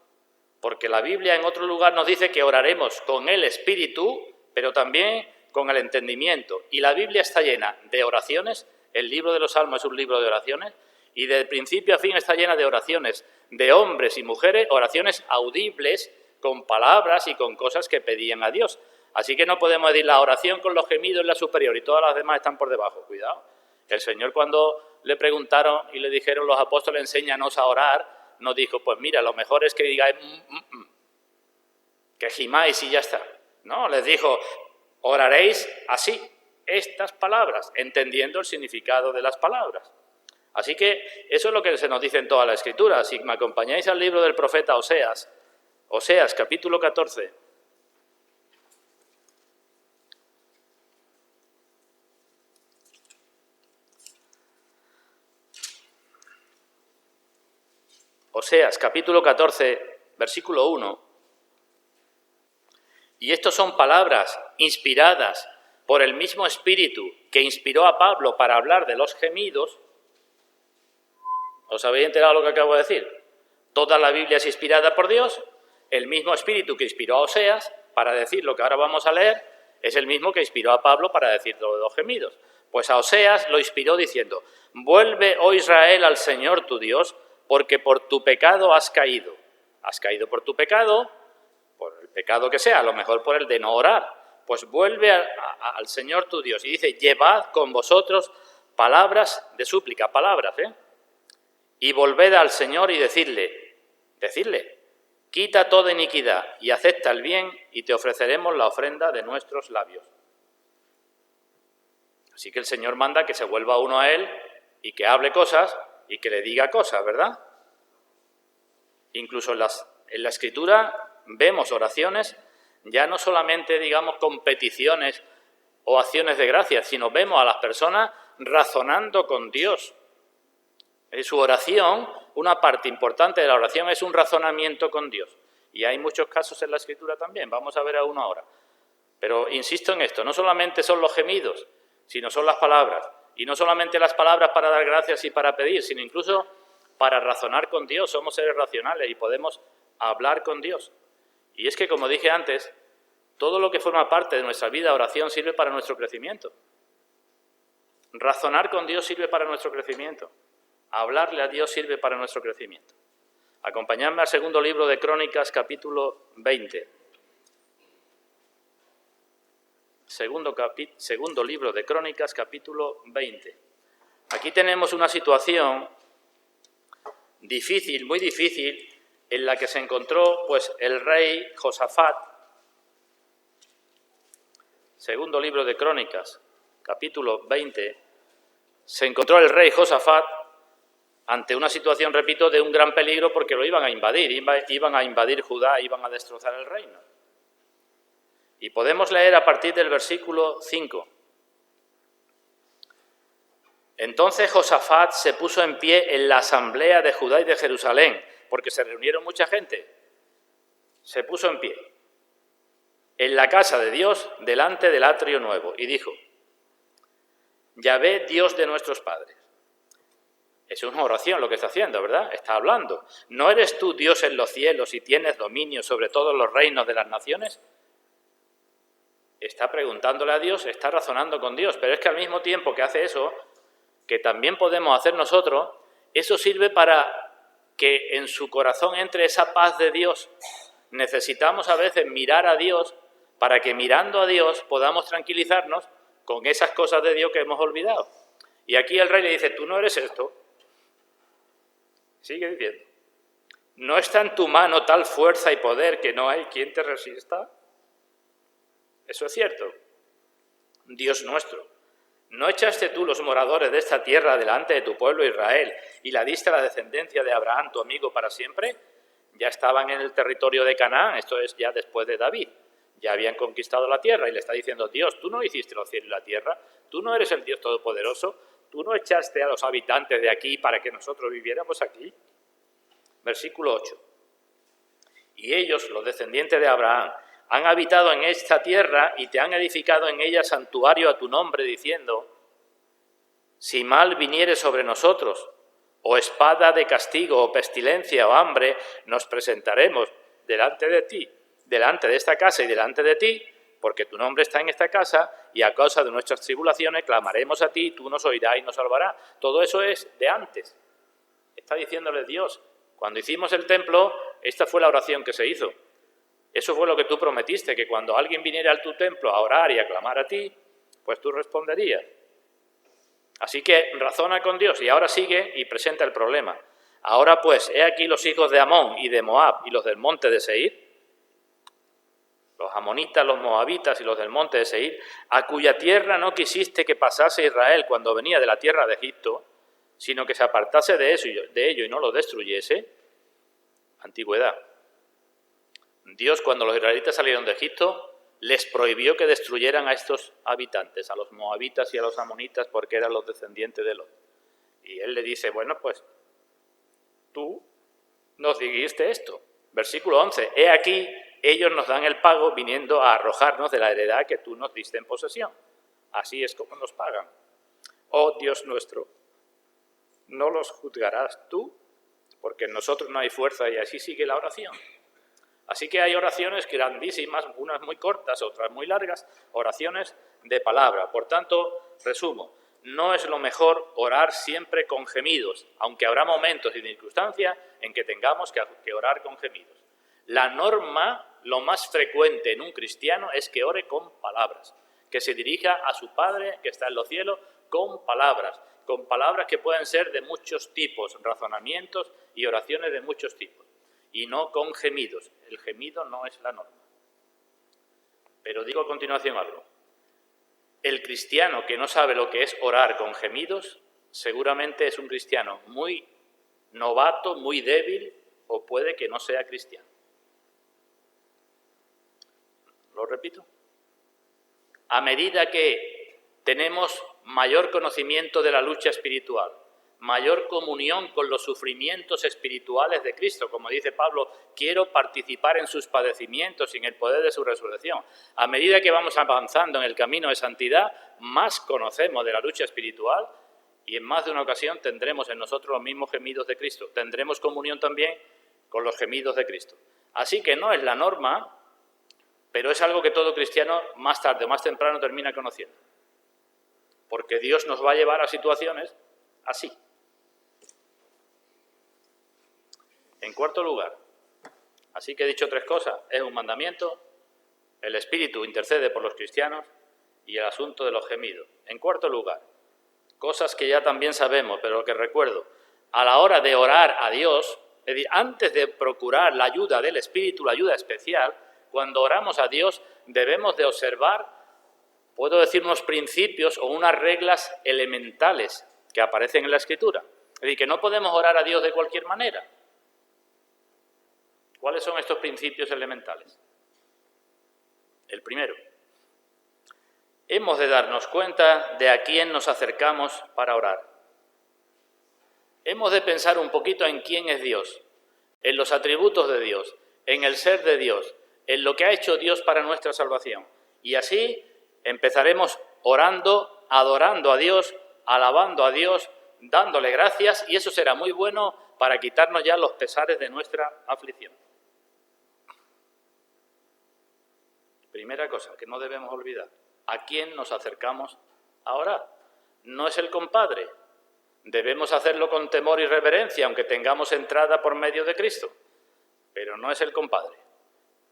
porque la Biblia en otro lugar nos dice que oraremos con el espíritu, pero también con el entendimiento. Y la Biblia está llena de oraciones, el libro de los Salmos es un libro de oraciones, y de principio a fin está llena de oraciones de hombres y mujeres, oraciones audibles, con palabras y con cosas que pedían a Dios. Así que no podemos decir la oración con los gemidos es la superior y todas las demás están por debajo. Cuidado. El Señor, cuando le preguntaron y le dijeron los apóstoles, enséñanos a orar, nos dijo, pues mira, lo mejor es que digáis que gimáis y ya está. No, les dijo, oraréis así, estas palabras, entendiendo el significado de las palabras. Así que eso es lo que se nos dice en toda la Escritura. Si me acompañáis al libro del profeta Oseas, Oseas capítulo 14, Oseas capítulo 14, versículo 1. Y estos son palabras inspiradas por el mismo Espíritu que inspiró a Pablo para hablar de los gemidos. ¿Os habéis enterado de lo que acabo de decir? Toda la Biblia es inspirada por Dios. El mismo Espíritu que inspiró a Oseas para decir lo que ahora vamos a leer es el mismo que inspiró a Pablo para decir lo de los gemidos. Pues a Oseas lo inspiró diciendo, vuelve, oh Israel, al Señor tu Dios, porque por tu pecado has caído. Has caído por tu pecado, por el pecado que sea, a lo mejor por el de no orar. Pues vuelve al Señor tu Dios. Y dice, llevad con vosotros palabras de súplica, palabras, y volved al Señor y decidle, quita toda iniquidad y acepta el bien y te ofreceremos la ofrenda de nuestros labios. Así que el Señor manda que se vuelva uno a Él y que hable cosas y que le diga cosas, ¿verdad? Incluso en la Escritura vemos oraciones, ya no solamente, digamos, con peticiones o acciones de gracias, sino vemos a las personas razonando con Dios. En su oración, una parte importante de la oración es un razonamiento con Dios. Y hay muchos casos en la Escritura también, vamos a ver a uno ahora. Pero insisto en esto, no solamente son los gemidos, sino son las palabras. Y no solamente las palabras para dar gracias y para pedir, sino incluso para razonar con Dios. Somos seres racionales y podemos hablar con Dios. Y es que, como dije antes, todo lo que forma parte de nuestra vida, oración, sirve para nuestro crecimiento. Razonar con Dios sirve para nuestro crecimiento. Hablarle a Dios sirve para nuestro crecimiento. Acompañadme al segundo libro de Crónicas, capítulo 20. Segundo libro de Crónicas, capítulo 20. Aquí tenemos una situación difícil, muy difícil, en la que se encontró pues el rey Josafat. Segundo libro de Crónicas, capítulo 20. se encontró el rey Josafat ante una situación, repito, de un gran peligro porque lo iban a invadir, iban a invadir Judá, iban a destrozar el reino. Y podemos leer a partir del versículo 5. Entonces Josafat se puso en pie en la asamblea de Judá y de Jerusalén, porque se reunieron mucha gente. Se puso en pie en la casa de Dios, delante del atrio nuevo, y dijo: Yahvé, Dios de nuestros padres. Es una oración lo que está haciendo, ¿verdad? Está hablando. ¿No eres tú Dios en los cielos y tienes dominio sobre todos los reinos de las naciones? Está preguntándole a Dios, está razonando con Dios, pero es que al mismo tiempo que hace eso, que también podemos hacer nosotros, eso sirve para que en su corazón entre esa paz de Dios. Necesitamos a veces mirar a Dios para que mirando a Dios podamos tranquilizarnos con esas cosas de Dios que hemos olvidado. Y aquí el rey le dice: tú no eres esto. Sigue diciendo: ¿no está en tu mano tal fuerza y poder que no hay quien te resista? Eso es cierto. Dios nuestro, ¿no echaste tú los moradores de esta tierra delante de tu pueblo Israel y la diste a la descendencia de Abraham, tu amigo, para siempre? Ya estaban en el territorio de Canaán, esto es ya después de David. Ya habían conquistado la tierra y le está diciendo: Dios, tú no hiciste los cielos y la tierra, tú no eres el Dios Todopoderoso, tú no echaste a los habitantes de aquí para que nosotros viviéramos aquí. Versículo 8. Y ellos, los descendientes de Abraham, han habitado en esta tierra y te han edificado en ella santuario a tu nombre, diciendo: si mal viniere sobre nosotros, o espada de castigo, o pestilencia, o hambre, nos presentaremos delante de ti, delante de esta casa y delante de ti, porque tu nombre está en esta casa, y a causa de nuestras tribulaciones clamaremos a ti, y tú nos oirás y nos salvarás. Todo eso es de antes. Está diciéndole Dios: cuando hicimos el templo, esta fue la oración que se hizo. Eso fue lo que tú prometiste, que cuando alguien viniera a tu templo a orar y a clamar a ti, pues tú responderías. Así que razona con Dios y ahora sigue y presenta el problema. Ahora pues, he aquí los hijos de Amón y de Moab y los del monte de Seir, los amonitas, los moabitas y los del monte de Seir, a cuya tierra no quisiste que pasase Israel cuando venía de la tierra de Egipto, sino que se apartase de ello y no lo destruyese. Antigüedad. Dios, cuando los israelitas salieron de Egipto, les prohibió que destruyeran a estos habitantes, a los moabitas y a los amonitas, porque eran los descendientes de Lot. Y él le dice: bueno, pues tú nos dijiste esto. Versículo 11, he aquí, ellos nos dan el pago viniendo a arrojarnos de la heredad que tú nos diste en posesión. Así es como nos pagan. Oh Dios nuestro, ¿no los juzgarás tú? Porque en nosotros no hay fuerza. Y así sigue la oración. Así que hay oraciones grandísimas, unas muy cortas, otras muy largas, oraciones de palabra. Por tanto, resumo, no es lo mejor orar siempre con gemidos, aunque habrá momentos y circunstancias en que tengamos que orar con gemidos. La norma, lo más frecuente en un cristiano, es que ore con palabras, que se dirija a su Padre que está en los cielos con palabras que pueden ser de muchos tipos, razonamientos y oraciones de muchos tipos. Y no con gemidos. El gemido no es la norma. Pero digo a continuación algo. El cristiano que no sabe lo que es orar con gemidos, seguramente es un cristiano muy novato, muy débil, o puede que no sea cristiano. Lo repito. A medida que tenemos mayor conocimiento de la lucha espiritual, mayor comunión con los sufrimientos espirituales de Cristo, como dice Pablo, quiero participar en sus padecimientos y en el poder de su resurrección. A medida que vamos avanzando en el camino de santidad, más conocemos de la lucha espiritual y en más de una ocasión tendremos en nosotros los mismos gemidos de Cristo. Tendremos comunión también con los gemidos de Cristo. Así que no es la norma, pero es algo que todo cristiano más tarde o más temprano termina conociendo. Porque Dios nos va a llevar a situaciones así. En cuarto lugar, así que he dicho tres cosas, es un mandamiento, el Espíritu intercede por los cristianos y el asunto de los gemidos. En cuarto lugar, cosas que ya también sabemos, pero que recuerdo, a la hora de orar a Dios, es decir, antes de procurar la ayuda del Espíritu, la ayuda especial, cuando oramos a Dios debemos de observar, puedo decir, unos principios o unas reglas elementales que aparecen en la Escritura. Es decir, que no podemos orar a Dios de cualquier manera. ¿Cuáles son estos principios elementales? El primero, hemos de darnos cuenta de a quién nos acercamos para orar. Hemos de pensar un poquito en quién es Dios, en los atributos de Dios, en el ser de Dios, en lo que ha hecho Dios para nuestra salvación. Y así empezaremos orando, adorando a Dios, alabando a Dios, dándole gracias, y eso será muy bueno para quitarnos ya los pesares de nuestra aflicción. Primera cosa que no debemos olvidar, ¿a quién nos acercamos a orar? No es el compadre. Debemos hacerlo con temor y reverencia, aunque tengamos entrada por medio de Cristo, pero no es el compadre.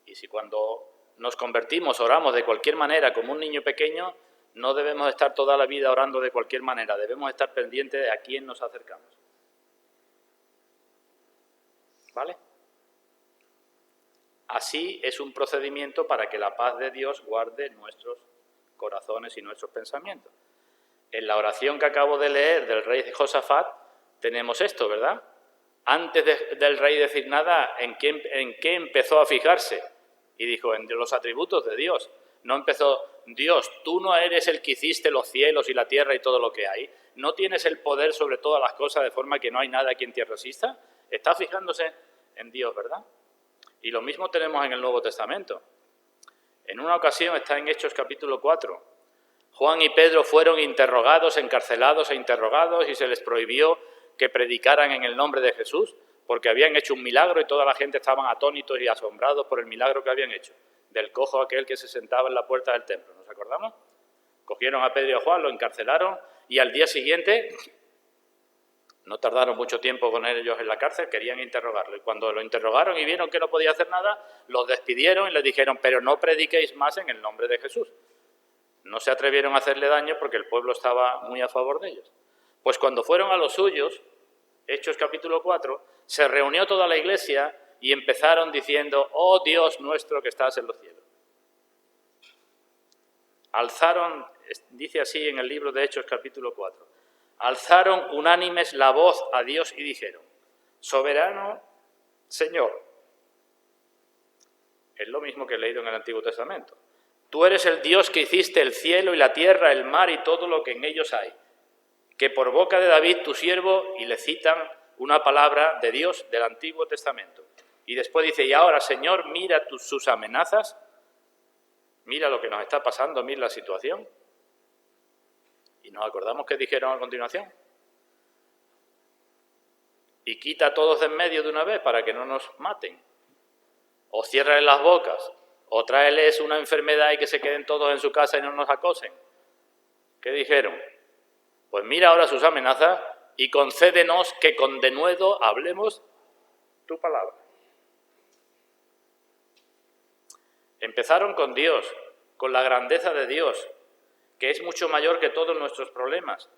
Y si cuando nos convertimos oramos de cualquier manera como un niño pequeño, no debemos estar toda la vida orando de cualquier manera, debemos estar pendientes de a quién nos acercamos. ¿Vale? Así es un procedimiento para que la paz de Dios guarde nuestros corazones y nuestros pensamientos. En la oración que acabo de leer del rey Josafat tenemos esto, ¿verdad? Antes del rey decir nada, ¿en qué empezó a fijarse? Y dijo, en los atributos de Dios. No empezó, Dios, tú no eres el que hiciste los cielos y la tierra y todo lo que hay. ¿No tienes el poder sobre todas las cosas de forma que no hay nada quien te resista? Está fijándose en Dios, ¿verdad? Y lo mismo tenemos en el Nuevo Testamento. En una ocasión está en Hechos capítulo 4. Juan y Pedro fueron interrogados, encarcelados e interrogados, y se les prohibió que predicaran en el nombre de Jesús, porque habían hecho un milagro y toda la gente estaban atónitos y asombrados por el milagro que habían hecho, del cojo aquel que se sentaba en la puerta del templo. ¿Nos acordamos? Cogieron a Pedro y a Juan, lo encarcelaron, y al día siguiente, no tardaron mucho tiempo con ellos en la cárcel, querían interrogarlo. Y cuando lo interrogaron y vieron que no podía hacer nada, los despidieron y les dijeron, pero no prediquéis más en el nombre de Jesús. No se atrevieron a hacerle daño porque el pueblo estaba muy a favor de ellos. Pues cuando fueron a los suyos, Hechos capítulo 4, se reunió toda la iglesia y empezaron diciendo, oh Dios nuestro que estás en los cielos. Alzaron, dice así en el libro de Hechos capítulo 4, alzaron unánimes la voz a Dios y dijeron, soberano Señor. Es lo mismo que he leído en el Antiguo Testamento. Tú eres el Dios que hiciste el cielo y la tierra, el mar y todo lo que en ellos hay. Que por boca de David, tu siervo, y le citan una palabra de Dios del Antiguo Testamento. Y después dice, y ahora, Señor, mira sus amenazas, mira lo que nos está pasando, mira la situación. Y nos acordamos que dijeron a continuación. Y quita a todos de en medio de una vez para que no nos maten. O ciérrales las bocas, o tráeles una enfermedad y que se queden todos en su casa y no nos acosen. ¿Qué dijeron? Pues mira ahora sus amenazas y concédenos que con denuedo hablemos tu palabra. Empezaron con Dios, con la grandeza de Dios, que es mucho mayor que todos nuestros problemas.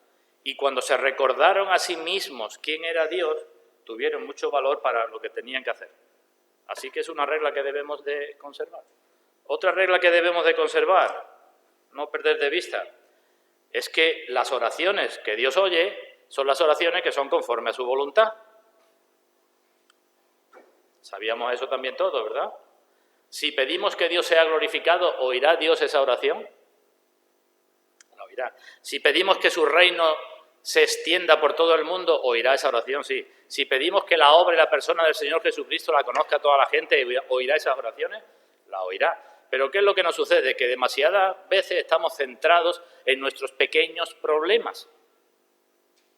Y cuando se recordaron a sí mismos quién era Dios, tuvieron mucho valor para lo que tenían que hacer. Así que es una regla que debemos de conservar. Otra regla que debemos de conservar, no perder de vista, es que las oraciones que Dios oye son las oraciones que son conforme a su voluntad. Sabíamos eso también todos, ¿verdad? Si pedimos que Dios sea glorificado, ¿oirá Dios esa oración? La oirá. Si pedimos que su reino se extienda por todo el mundo, ¿oirá esa oración? Sí. Si pedimos que la obra y la persona del Señor Jesucristo la conozca toda la gente, ¿oirá esas oraciones? La oirá. Pero ¿qué es lo que nos sucede? Que demasiadas veces estamos centrados en nuestros pequeños problemas,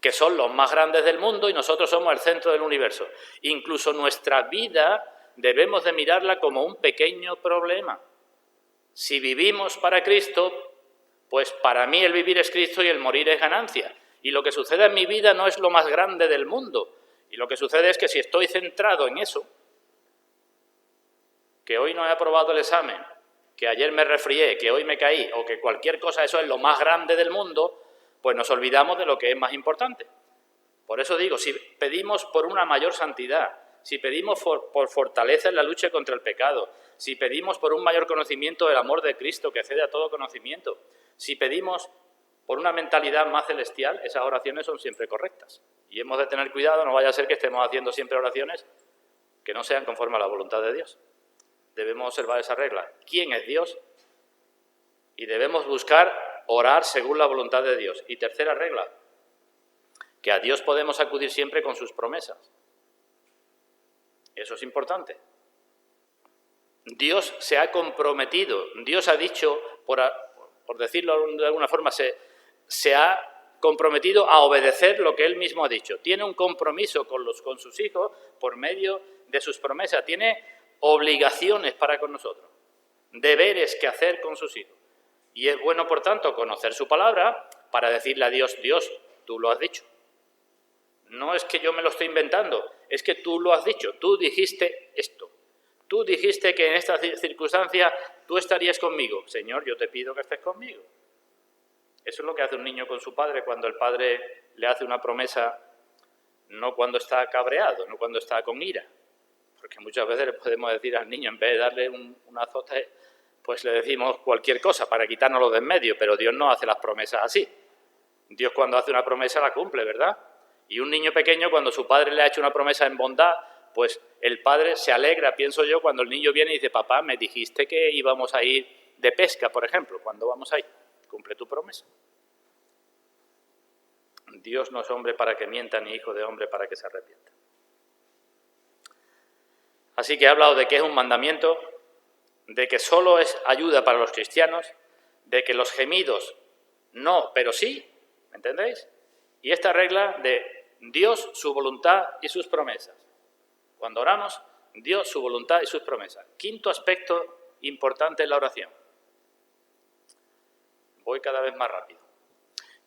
que son los más grandes del mundo y nosotros somos el centro del universo. Incluso nuestra vida debemos de mirarla como un pequeño problema. Si vivimos para Cristo, pues para mí el vivir es Cristo y el morir es ganancia. Y lo que sucede en mi vida no es lo más grande del mundo. Y lo que sucede es que si estoy centrado en eso, que hoy no he aprobado el examen, que ayer me resfrié, que hoy me caí, o que cualquier cosa, eso es lo más grande del mundo, pues nos olvidamos de lo que es más importante. Por eso digo, si pedimos por una mayor santidad, si pedimos por fortaleza en la lucha contra el pecado, si pedimos por un mayor conocimiento del amor de Cristo que excede a todo conocimiento, si pedimos por una mentalidad más celestial, esas oraciones son siempre correctas. Y hemos de tener cuidado, no vaya a ser que estemos haciendo siempre oraciones que no sean conforme a la voluntad de Dios. Debemos observar esa regla. ¿Quién es Dios? Y debemos buscar orar según la voluntad de Dios. Y tercera regla, que a Dios podemos acudir siempre con sus promesas. Eso es importante. Dios se ha comprometido, Dios ha dicho, por decirlo de alguna forma, se ha comprometido a obedecer lo que Él mismo ha dicho. Tiene un compromiso con sus hijos por medio de sus promesas. Tiene obligaciones para con nosotros, deberes que hacer con sus hijos. Y es bueno, por tanto, conocer su palabra para decirle a Dios, Dios, tú lo has dicho. No es que yo me lo estoy inventando, es que tú lo has dicho, tú dijiste esto. Tú dijiste que en esta circunstancia tú estarías conmigo. Señor, yo te pido que estés conmigo. Eso es lo que hace un niño con su padre cuando el padre le hace una promesa, no cuando está cabreado, no cuando está con ira. Porque muchas veces le podemos decir al niño, en vez de darle un azote, pues le decimos cualquier cosa para quitárnoslo de en medio, pero Dios no hace las promesas así. Dios cuando hace una promesa la cumple, ¿verdad? Y un niño pequeño, cuando su padre le ha hecho una promesa en bondad, pues el padre se alegra, pienso yo, cuando el niño viene y dice, papá, me dijiste que íbamos a ir de pesca, por ejemplo. ¿Cuándo vamos a ir? Cumple tu promesa. Dios no es hombre para que mienta, ni hijo de hombre para que se arrepienta. Así que he hablado de que es un mandamiento, de que solo es ayuda para los cristianos, de que los gemidos no, pero sí, ¿me entendéis? Y esta regla de Dios, su voluntad y sus promesas. Cuando oramos, Dios, su voluntad y sus promesas. Quinto aspecto importante en la oración. Voy cada vez más rápido.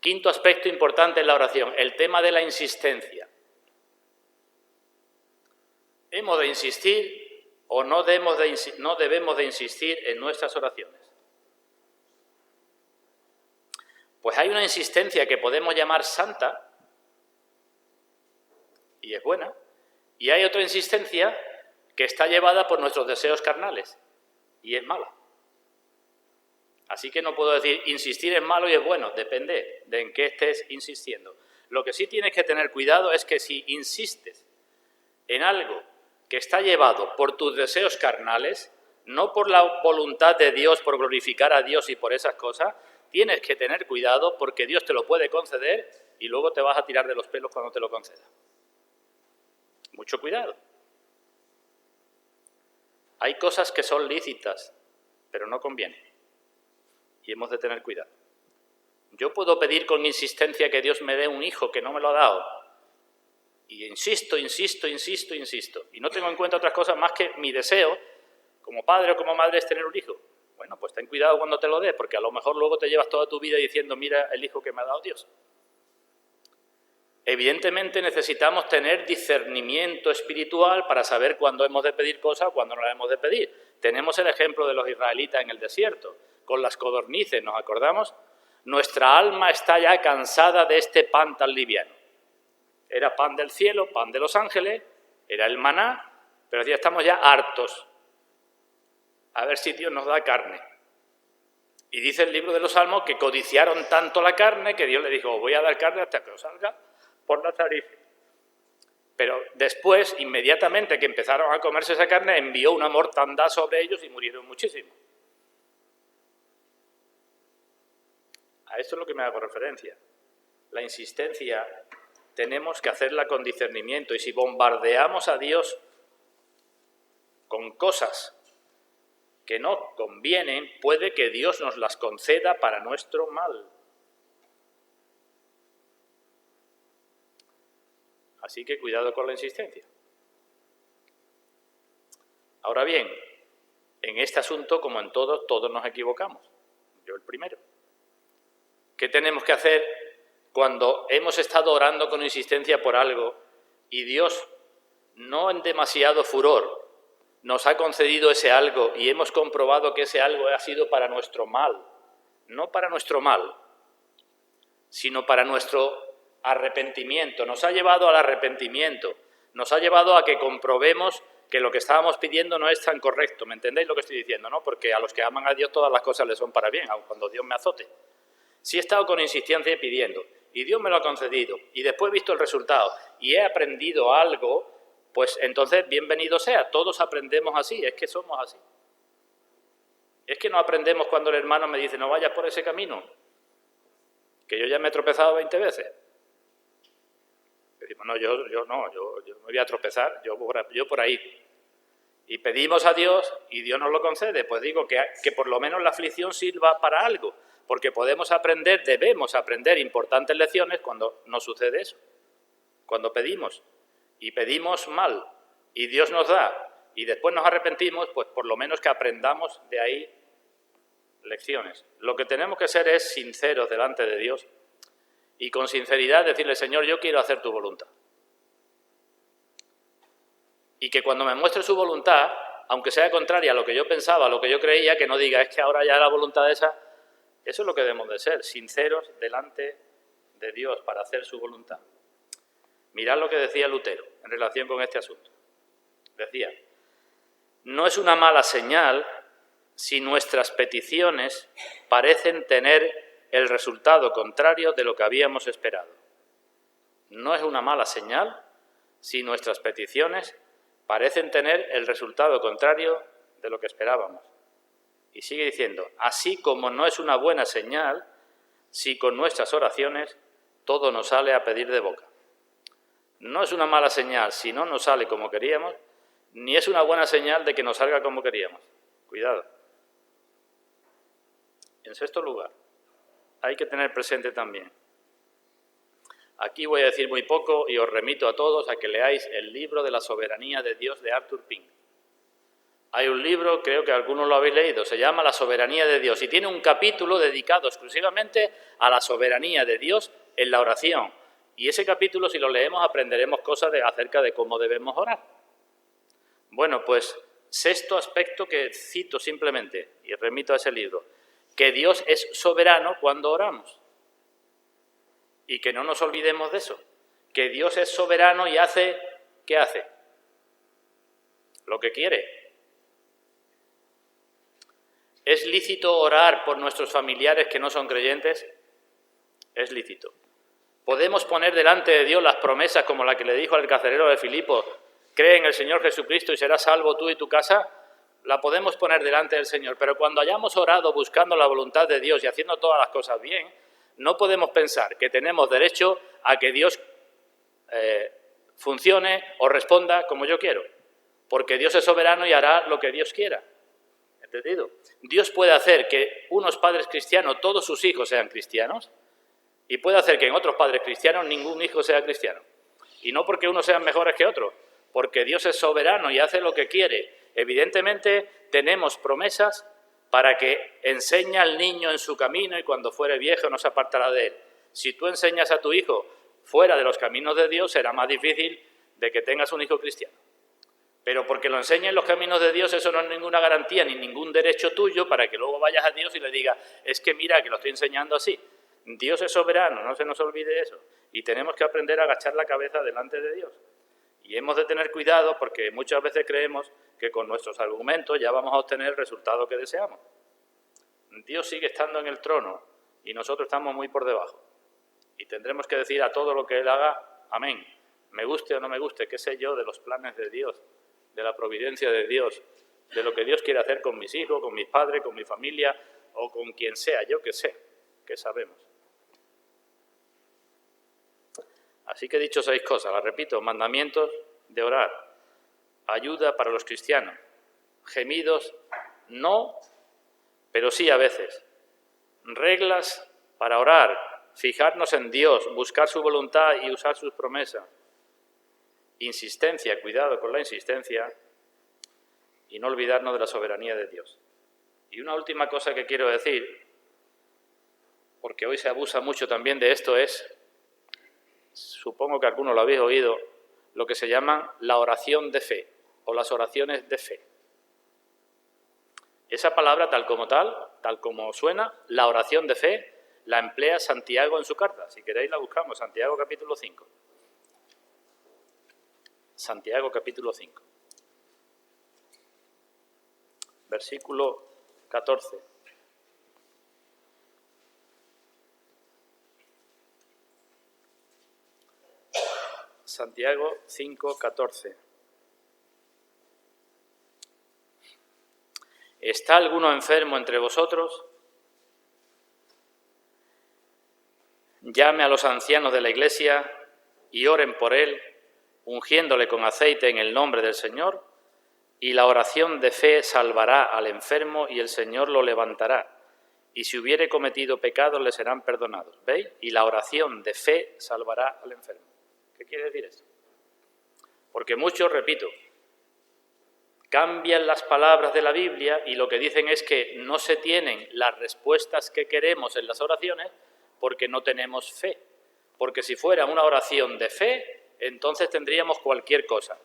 Quinto aspecto importante en la oración, el tema de la insistencia. ¿Hemos de insistir o no debemos de insistir en nuestras oraciones? Pues hay una insistencia que podemos llamar santa, y es buena, y hay otra insistencia que está llevada por nuestros deseos carnales, y es mala. Así que no puedo decir, insistir es malo y es bueno, depende de en qué estés insistiendo. Lo que sí tienes que tener cuidado es que si insistes en algo que está llevado por tus deseos carnales, no por la voluntad de Dios, por glorificar a Dios y por esas cosas, tienes que tener cuidado porque Dios te lo puede conceder y luego te vas a tirar de los pelos cuando te lo conceda. Mucho cuidado. Hay cosas que son lícitas, pero no convienen. Y hemos de tener cuidado. Yo puedo pedir con insistencia que Dios me dé un hijo que no me lo ha dado. Y insisto. Y no tengo en cuenta otras cosas más que mi deseo, como padre o como madre, es tener un hijo. Bueno, pues ten cuidado cuando te lo dé, porque a lo mejor luego te llevas toda tu vida diciendo, mira el hijo que me ha dado Dios. Evidentemente necesitamos tener discernimiento espiritual para saber cuándo hemos de pedir cosas o cuándo no las hemos de pedir. Tenemos el ejemplo de los israelitas en el desierto, con las codornices, ¿nos acordamos? Nuestra alma está ya cansada de este pan tan liviano. Era pan del cielo, pan de los ángeles, era el maná, pero ya estamos ya hartos. A ver si Dios nos da carne. Y dice el libro de los Salmos que codiciaron tanto la carne que Dios le dijo, os voy a dar carne hasta que os salga por la narices. Pero después, inmediatamente que empezaron a comerse esa carne, envió una mortandad sobre ellos y murieron muchísimos. A esto es lo que me hago referencia. La insistencia tenemos que hacerla con discernimiento y si bombardeamos a Dios con cosas que no convienen, puede que Dios nos las conceda para nuestro mal. Así que cuidado con la insistencia. Ahora bien, en este asunto, como en todos nos equivocamos. Yo el primero. ¿Qué tenemos que hacer cuando hemos estado orando con insistencia por algo y Dios, no en demasiado furor, nos ha concedido ese algo y hemos comprobado que ese algo ha sido para nuestro mal? No para nuestro mal, sino para nuestro arrepentimiento. Nos ha llevado al arrepentimiento, nos ha llevado a que comprobemos que lo que estábamos pidiendo no es tan correcto. ¿Me entendéis lo que estoy diciendo, no? Porque a los que aman a Dios todas las cosas les son para bien, aun cuando Dios me azote. Si he estado con insistencia pidiendo y Dios me lo ha concedido y después he visto el resultado y he aprendido algo, pues entonces bienvenido sea. Todos aprendemos así, es que somos así. Es que no aprendemos cuando el hermano me dice no vayas por ese camino, que yo ya me he tropezado 20 veces. Decimos, no, yo me voy a tropezar, yo por ahí. Y pedimos a Dios y Dios nos lo concede. Pues digo que por lo menos la aflicción sirva para algo, porque podemos aprender, debemos aprender importantes lecciones cuando nos sucede eso. Cuando pedimos, y pedimos mal, y Dios nos da, y después nos arrepentimos, pues por lo menos que aprendamos de ahí lecciones. Lo que tenemos que ser es sinceros delante de Dios y con sinceridad decirle, Señor, yo quiero hacer tu voluntad. Y que cuando me muestre su voluntad, aunque sea contraria a lo que yo pensaba, a lo que yo creía, que no diga, es que ahora ya la voluntad esa, eso es lo que debemos de ser, sinceros delante de Dios para hacer su voluntad. Mirad lo que decía Lutero en relación con este asunto. Decía, no es una mala señal si nuestras peticiones parecen tener el resultado contrario de lo que habíamos esperado. No es una mala señal si nuestras peticiones parecen tener el resultado contrario de lo que esperábamos. Y sigue diciendo, así como no es una buena señal si con nuestras oraciones todo nos sale a pedir de boca. No es una mala señal si no nos sale como queríamos, ni es una buena señal de que nos salga como queríamos. Cuidado. En sexto lugar, hay que tener presente también. Aquí voy a decir muy poco y os remito a todos a que leáis el libro de la soberanía de Dios de Arthur Pink. Hay un libro, creo que algunos lo habéis leído, se llama La soberanía de Dios y tiene un capítulo dedicado exclusivamente a la soberanía de Dios en la oración. Y ese capítulo, si lo leemos, aprenderemos cosas acerca de cómo debemos orar. Bueno, pues sexto aspecto que cito simplemente, y remito a ese libro, que Dios es soberano cuando oramos. Y que no nos olvidemos de eso, que Dios es soberano y hace, ¿qué hace? Lo que quiere. ¿Es lícito orar por nuestros familiares que no son creyentes? Es lícito. ¿Podemos poner delante de Dios las promesas como la que le dijo al carcelero de Filipos, cree en el Señor Jesucristo y serás salvo tú y tu casa? La podemos poner delante del Señor, pero cuando hayamos orado buscando la voluntad de Dios y haciendo todas las cosas bien, no podemos pensar que tenemos derecho a que Dios funcione o responda como yo quiero, porque Dios es soberano y hará lo que Dios quiera. ¿Entendido? Dios puede hacer que unos padres cristianos, todos sus hijos sean cristianos, y puede hacer que en otros padres cristianos ningún hijo sea cristiano. Y no porque unos sean mejores que otros, porque Dios es soberano y hace lo que quiere. Evidentemente tenemos promesas para que enseñe al niño en su camino y cuando fuere viejo no se apartará de él. Si tú enseñas a tu hijo fuera de los caminos de Dios, será más difícil de que tengas un hijo cristiano. Pero porque lo enseñe en los caminos de Dios, eso no es ninguna garantía ni ningún derecho tuyo para que luego vayas a Dios y le digas, es que mira, que lo estoy enseñando así. Dios es soberano, no se nos olvide eso. Y tenemos que aprender a agachar la cabeza delante de Dios. Y hemos de tener cuidado porque muchas veces creemos que con nuestros argumentos ya vamos a obtener el resultado que deseamos. Dios sigue estando en el trono y nosotros estamos muy por debajo. Y tendremos que decir a todo lo que Él haga, amén. Me guste o no me guste, qué sé yo de los planes de Dios, de la providencia de Dios, de lo que Dios quiere hacer con mis hijos, con mis padres, con mi familia o con quien sea, yo que sé, que sabemos. Así que he dicho 6 cosas, las repito, mandamientos de orar, ayuda para los cristianos, gemidos, no, pero sí a veces, reglas para orar, fijarnos en Dios, buscar su voluntad y usar sus promesas, insistencia, cuidado con la insistencia y no olvidarnos de la soberanía de Dios. Y una última cosa que quiero decir, porque hoy se abusa mucho también de esto, es, supongo que algunos lo habéis oído, lo que se llama la oración de fe o las oraciones de fe. Esa palabra tal como suena, la oración de fe, la emplea Santiago en su carta. Si queréis la buscamos, Santiago capítulo 5. Santiago capítulo 5. Versículo 14. Santiago 5:14. ¿Está alguno enfermo entre vosotros? Llame a los ancianos de la Iglesia y oren por él, ungiéndole con aceite en el nombre del Señor, y la oración de fe salvará al enfermo y el Señor lo levantará. Y si hubiere cometido pecados le serán perdonados. ¿Veis? Y la oración de fe salvará al enfermo. ¿Qué quiere decir esto? Porque muchos, repito, cambian las palabras de la Biblia y lo que dicen es que no se tienen las respuestas que queremos en las oraciones porque no tenemos fe. Porque si fuera una oración de fe, entonces tendríamos cualquier cosa.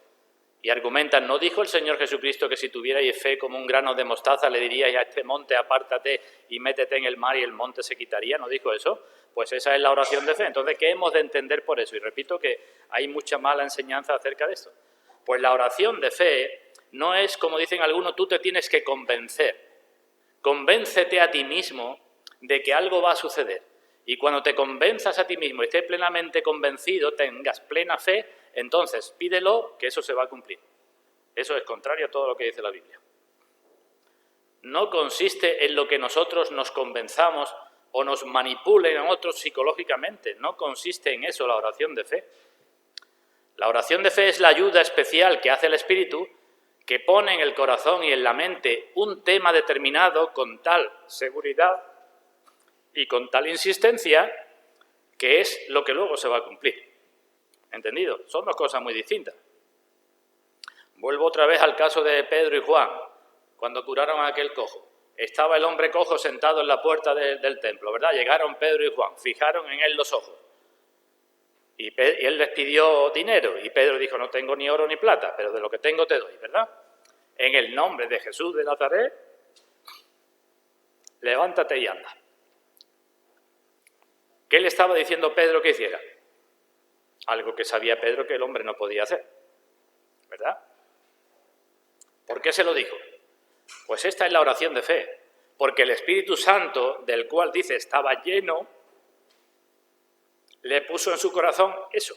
Y argumentan, ¿no dijo el Señor Jesucristo que si tuvierais fe como un grano de mostaza le diríais a este monte apártate y métete en el mar y el monte se quitaría? ¿No dijo eso? Pues esa es la oración de fe. Entonces, ¿qué hemos de entender por eso? Y repito que hay mucha mala enseñanza acerca de esto. Pues la oración de fe no es, como dicen algunos, tú te tienes que convencer. Convéncete a ti mismo de que algo va a suceder. Y cuando te convenzas a ti mismo y estés plenamente convencido, tengas plena fe, entonces pídelo, que eso se va a cumplir. Eso es contrario a todo lo que dice la Biblia. No consiste en lo que nosotros nos convenzamos o nos manipulen a otros psicológicamente. No consiste en eso la oración de fe. La oración de fe es la ayuda especial que hace el Espíritu, que pone en el corazón y en la mente un tema determinado con tal seguridad y con tal insistencia que es lo que luego se va a cumplir. ¿Entendido? Son dos cosas muy distintas. Vuelvo otra vez al caso de Pedro y Juan, cuando curaron a aquel cojo. Estaba el hombre cojo sentado en la puerta del templo, ¿verdad? Llegaron Pedro y Juan, fijaron en él los ojos. Y él les pidió dinero y Pedro dijo, no tengo ni oro ni plata, pero de lo que tengo te doy, ¿verdad? En el nombre de Jesús de Nazaret, levántate y anda. ¿Qué le estaba diciendo Pedro que hiciera? Algo que sabía Pedro que el hombre no podía hacer, ¿verdad? ¿Por qué se lo dijo? Pues esta es la oración de fe, porque el Espíritu Santo, del cual dice estaba lleno, le puso en su corazón eso.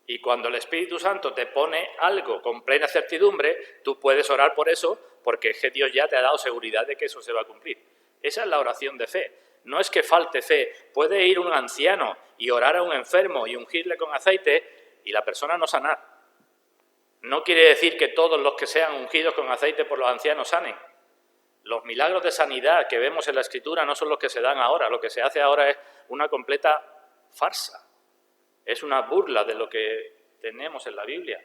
Y cuando el Espíritu Santo te pone algo con plena certidumbre, tú puedes orar por eso, porque es que Dios ya te ha dado seguridad de que eso se va a cumplir. Esa es la oración de fe. No es que falte fe. Puede ir un anciano y orar a un enfermo y ungirle con aceite y la persona no sanar. No quiere decir que todos los que sean ungidos con aceite por los ancianos sanen. Los milagros de sanidad que vemos en la Escritura no son los que se dan ahora. Lo que se hace ahora es una completa farsa. Es una burla de lo que tenemos en la Biblia.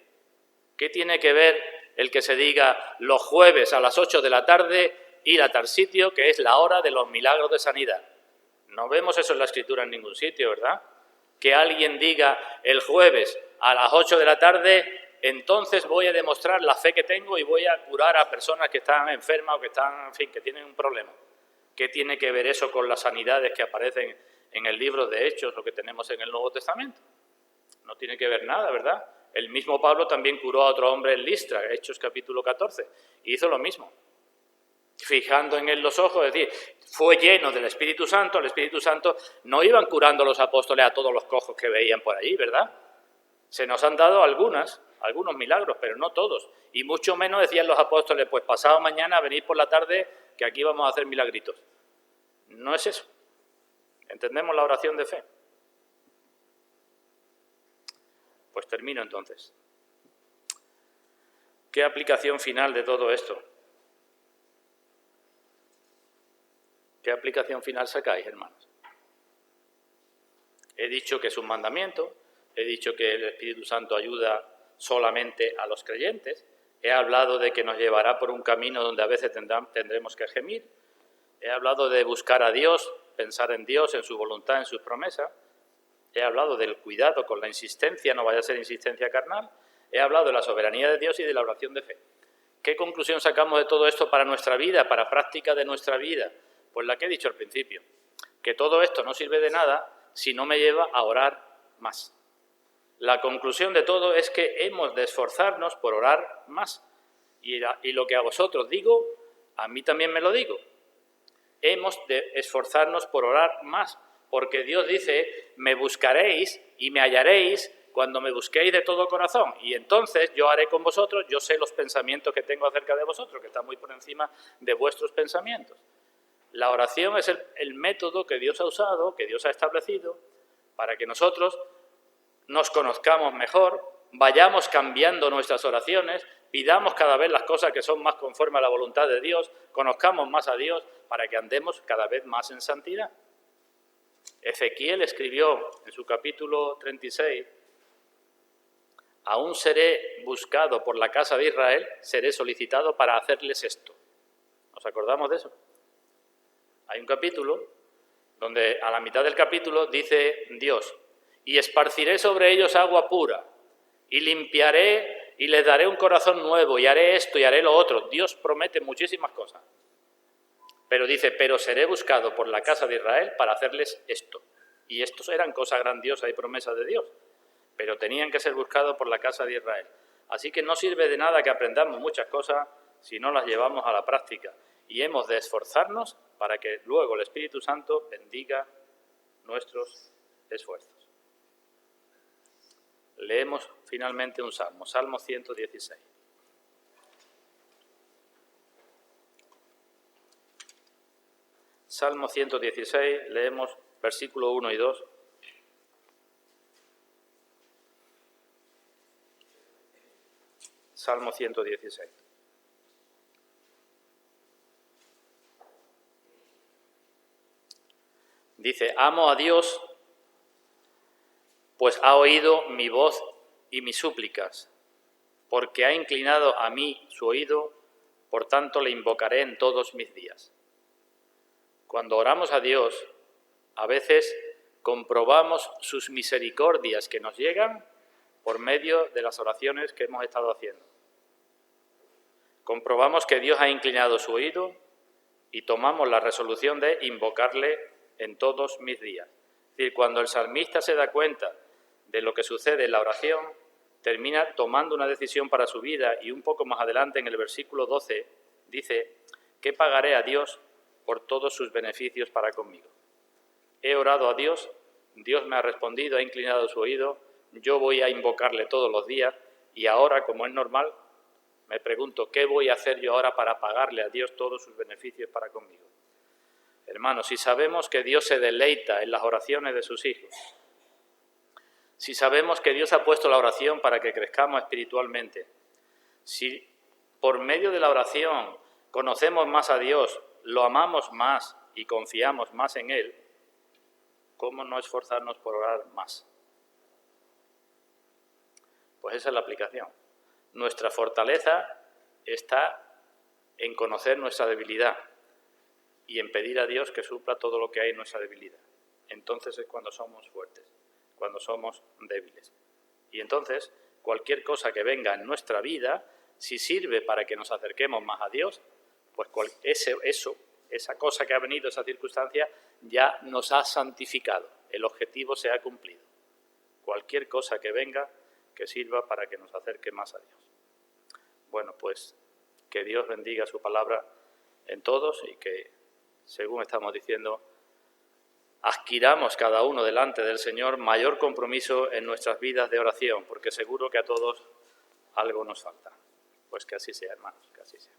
¿Qué tiene que ver el que se diga los jueves a las 8 de la tarde ir a tal sitio que es la hora de los milagros de sanidad? No vemos eso en la Escritura en ningún sitio, ¿verdad? Que alguien diga el jueves a las 8 de la tarde, entonces voy a demostrar la fe que tengo y voy a curar a personas que están enfermas o que están, en fin, que tienen un problema. ¿Qué tiene que ver eso con las sanidades que aparecen en el libro de Hechos, lo que tenemos en el Nuevo Testamento? No tiene que ver nada, ¿verdad? El mismo Pablo también curó a otro hombre en Listra, Hechos capítulo 14, y hizo lo mismo. Fijando en él los ojos, es decir, fue lleno del Espíritu Santo. El Espíritu Santo no iban curando los apóstoles a todos los cojos que veían por allí, ¿verdad? Se nos han dado algunos milagros, pero no todos. Y mucho menos decían los apóstoles, pues pasado mañana venid por la tarde que aquí vamos a hacer milagritos. No es eso. ¿Entendemos la oración de fe? Pues termino entonces. ¿Qué aplicación final de todo esto? ¿Qué aplicación final sacáis, hermanos? He dicho que es un mandamiento, he dicho que el Espíritu Santo ayuda solamente a los creyentes, he hablado de que nos llevará por un camino donde a veces tendremos que gemir, he hablado de buscar a Dios, pensar en Dios, en su voluntad, en sus promesas, he hablado del cuidado con la insistencia, no vaya a ser insistencia carnal, he hablado de la soberanía de Dios y de la oración de fe. ¿Qué conclusión sacamos de todo esto para nuestra vida, para práctica de nuestra vida? Pues la que he dicho al principio, que todo esto no sirve de nada si no me lleva a orar más. La conclusión de todo es que hemos de esforzarnos por orar más. Y lo que a vosotros digo, a mí también me lo digo. Hemos de esforzarnos por orar más, porque Dios dice, me buscaréis y me hallaréis cuando me busquéis de todo corazón, y entonces yo haré con vosotros, yo sé los pensamientos que tengo acerca de vosotros, que están muy por encima de vuestros pensamientos. La oración es el método que Dios ha usado, que Dios ha establecido, para que nosotros nos conozcamos mejor, vayamos cambiando nuestras oraciones, pidamos cada vez las cosas que son más conformes a la voluntad de Dios, conozcamos más a Dios, para que andemos cada vez más en santidad. Ezequiel escribió en su capítulo 36, aún seré buscado por la casa de Israel, seré solicitado para hacerles esto. ¿Nos acordamos de eso? Hay un capítulo donde a la mitad del capítulo dice Dios, y esparciré sobre ellos agua pura, y limpiaré y les daré un corazón nuevo, y haré esto y haré lo otro. Dios promete muchísimas cosas. Pero dice, pero seré buscado por la casa de Israel para hacerles esto. Y estos eran cosas grandiosas y promesas de Dios, pero tenían que ser buscados por la casa de Israel. Así que no sirve de nada que aprendamos muchas cosas si no las llevamos a la práctica. Y hemos de esforzarnos para que luego el Espíritu Santo bendiga nuestros esfuerzos. Leemos finalmente un salmo, Salmo 116. Salmo 116, leemos versículo 1 y 2. Salmo 116. Dice, amo a Dios, pues ha oído mi voz y mis súplicas, porque ha inclinado a mí su oído, por tanto le invocaré en todos mis días. Cuando oramos a Dios, a veces comprobamos sus misericordias que nos llegan por medio de las oraciones que hemos estado haciendo. Comprobamos que Dios ha inclinado su oído y tomamos la resolución de invocarle en todos mis días. Es decir, cuando el salmista se da cuenta de lo que sucede en la oración, termina tomando una decisión para su vida y un poco más adelante en el versículo 12 dice, ¿qué pagaré a Dios por todos sus beneficios para conmigo? He orado a Dios, Dios me ha respondido, ha inclinado su oído, yo voy a invocarle todos los días y ahora, como es normal, me pregunto, ¿qué voy a hacer yo ahora para pagarle a Dios todos sus beneficios para conmigo? Hermanos, si sabemos que Dios se deleita en las oraciones de sus hijos, si sabemos que Dios ha puesto la oración para que crezcamos espiritualmente, si por medio de la oración conocemos más a Dios, lo amamos más y confiamos más en Él, ¿cómo no esforzarnos por orar más? Pues esa es la aplicación. Nuestra fortaleza está en conocer nuestra debilidad y en pedir a Dios que supla todo lo que hay en nuestra debilidad. Entonces es cuando somos fuertes, cuando somos débiles. Y entonces, cualquier cosa que venga en nuestra vida, si sirve para que nos acerquemos más a Dios, pues esa cosa que ha venido, esa circunstancia, ya nos ha santificado. El objetivo se ha cumplido. Cualquier cosa que venga, que sirva para que nos acerque más a Dios. Bueno, pues que Dios bendiga su palabra en todos y que, según estamos diciendo, adquiramos cada uno delante del Señor mayor compromiso en nuestras vidas de oración, porque seguro que a todos algo nos falta. Pues que así sea, hermanos, que así sea.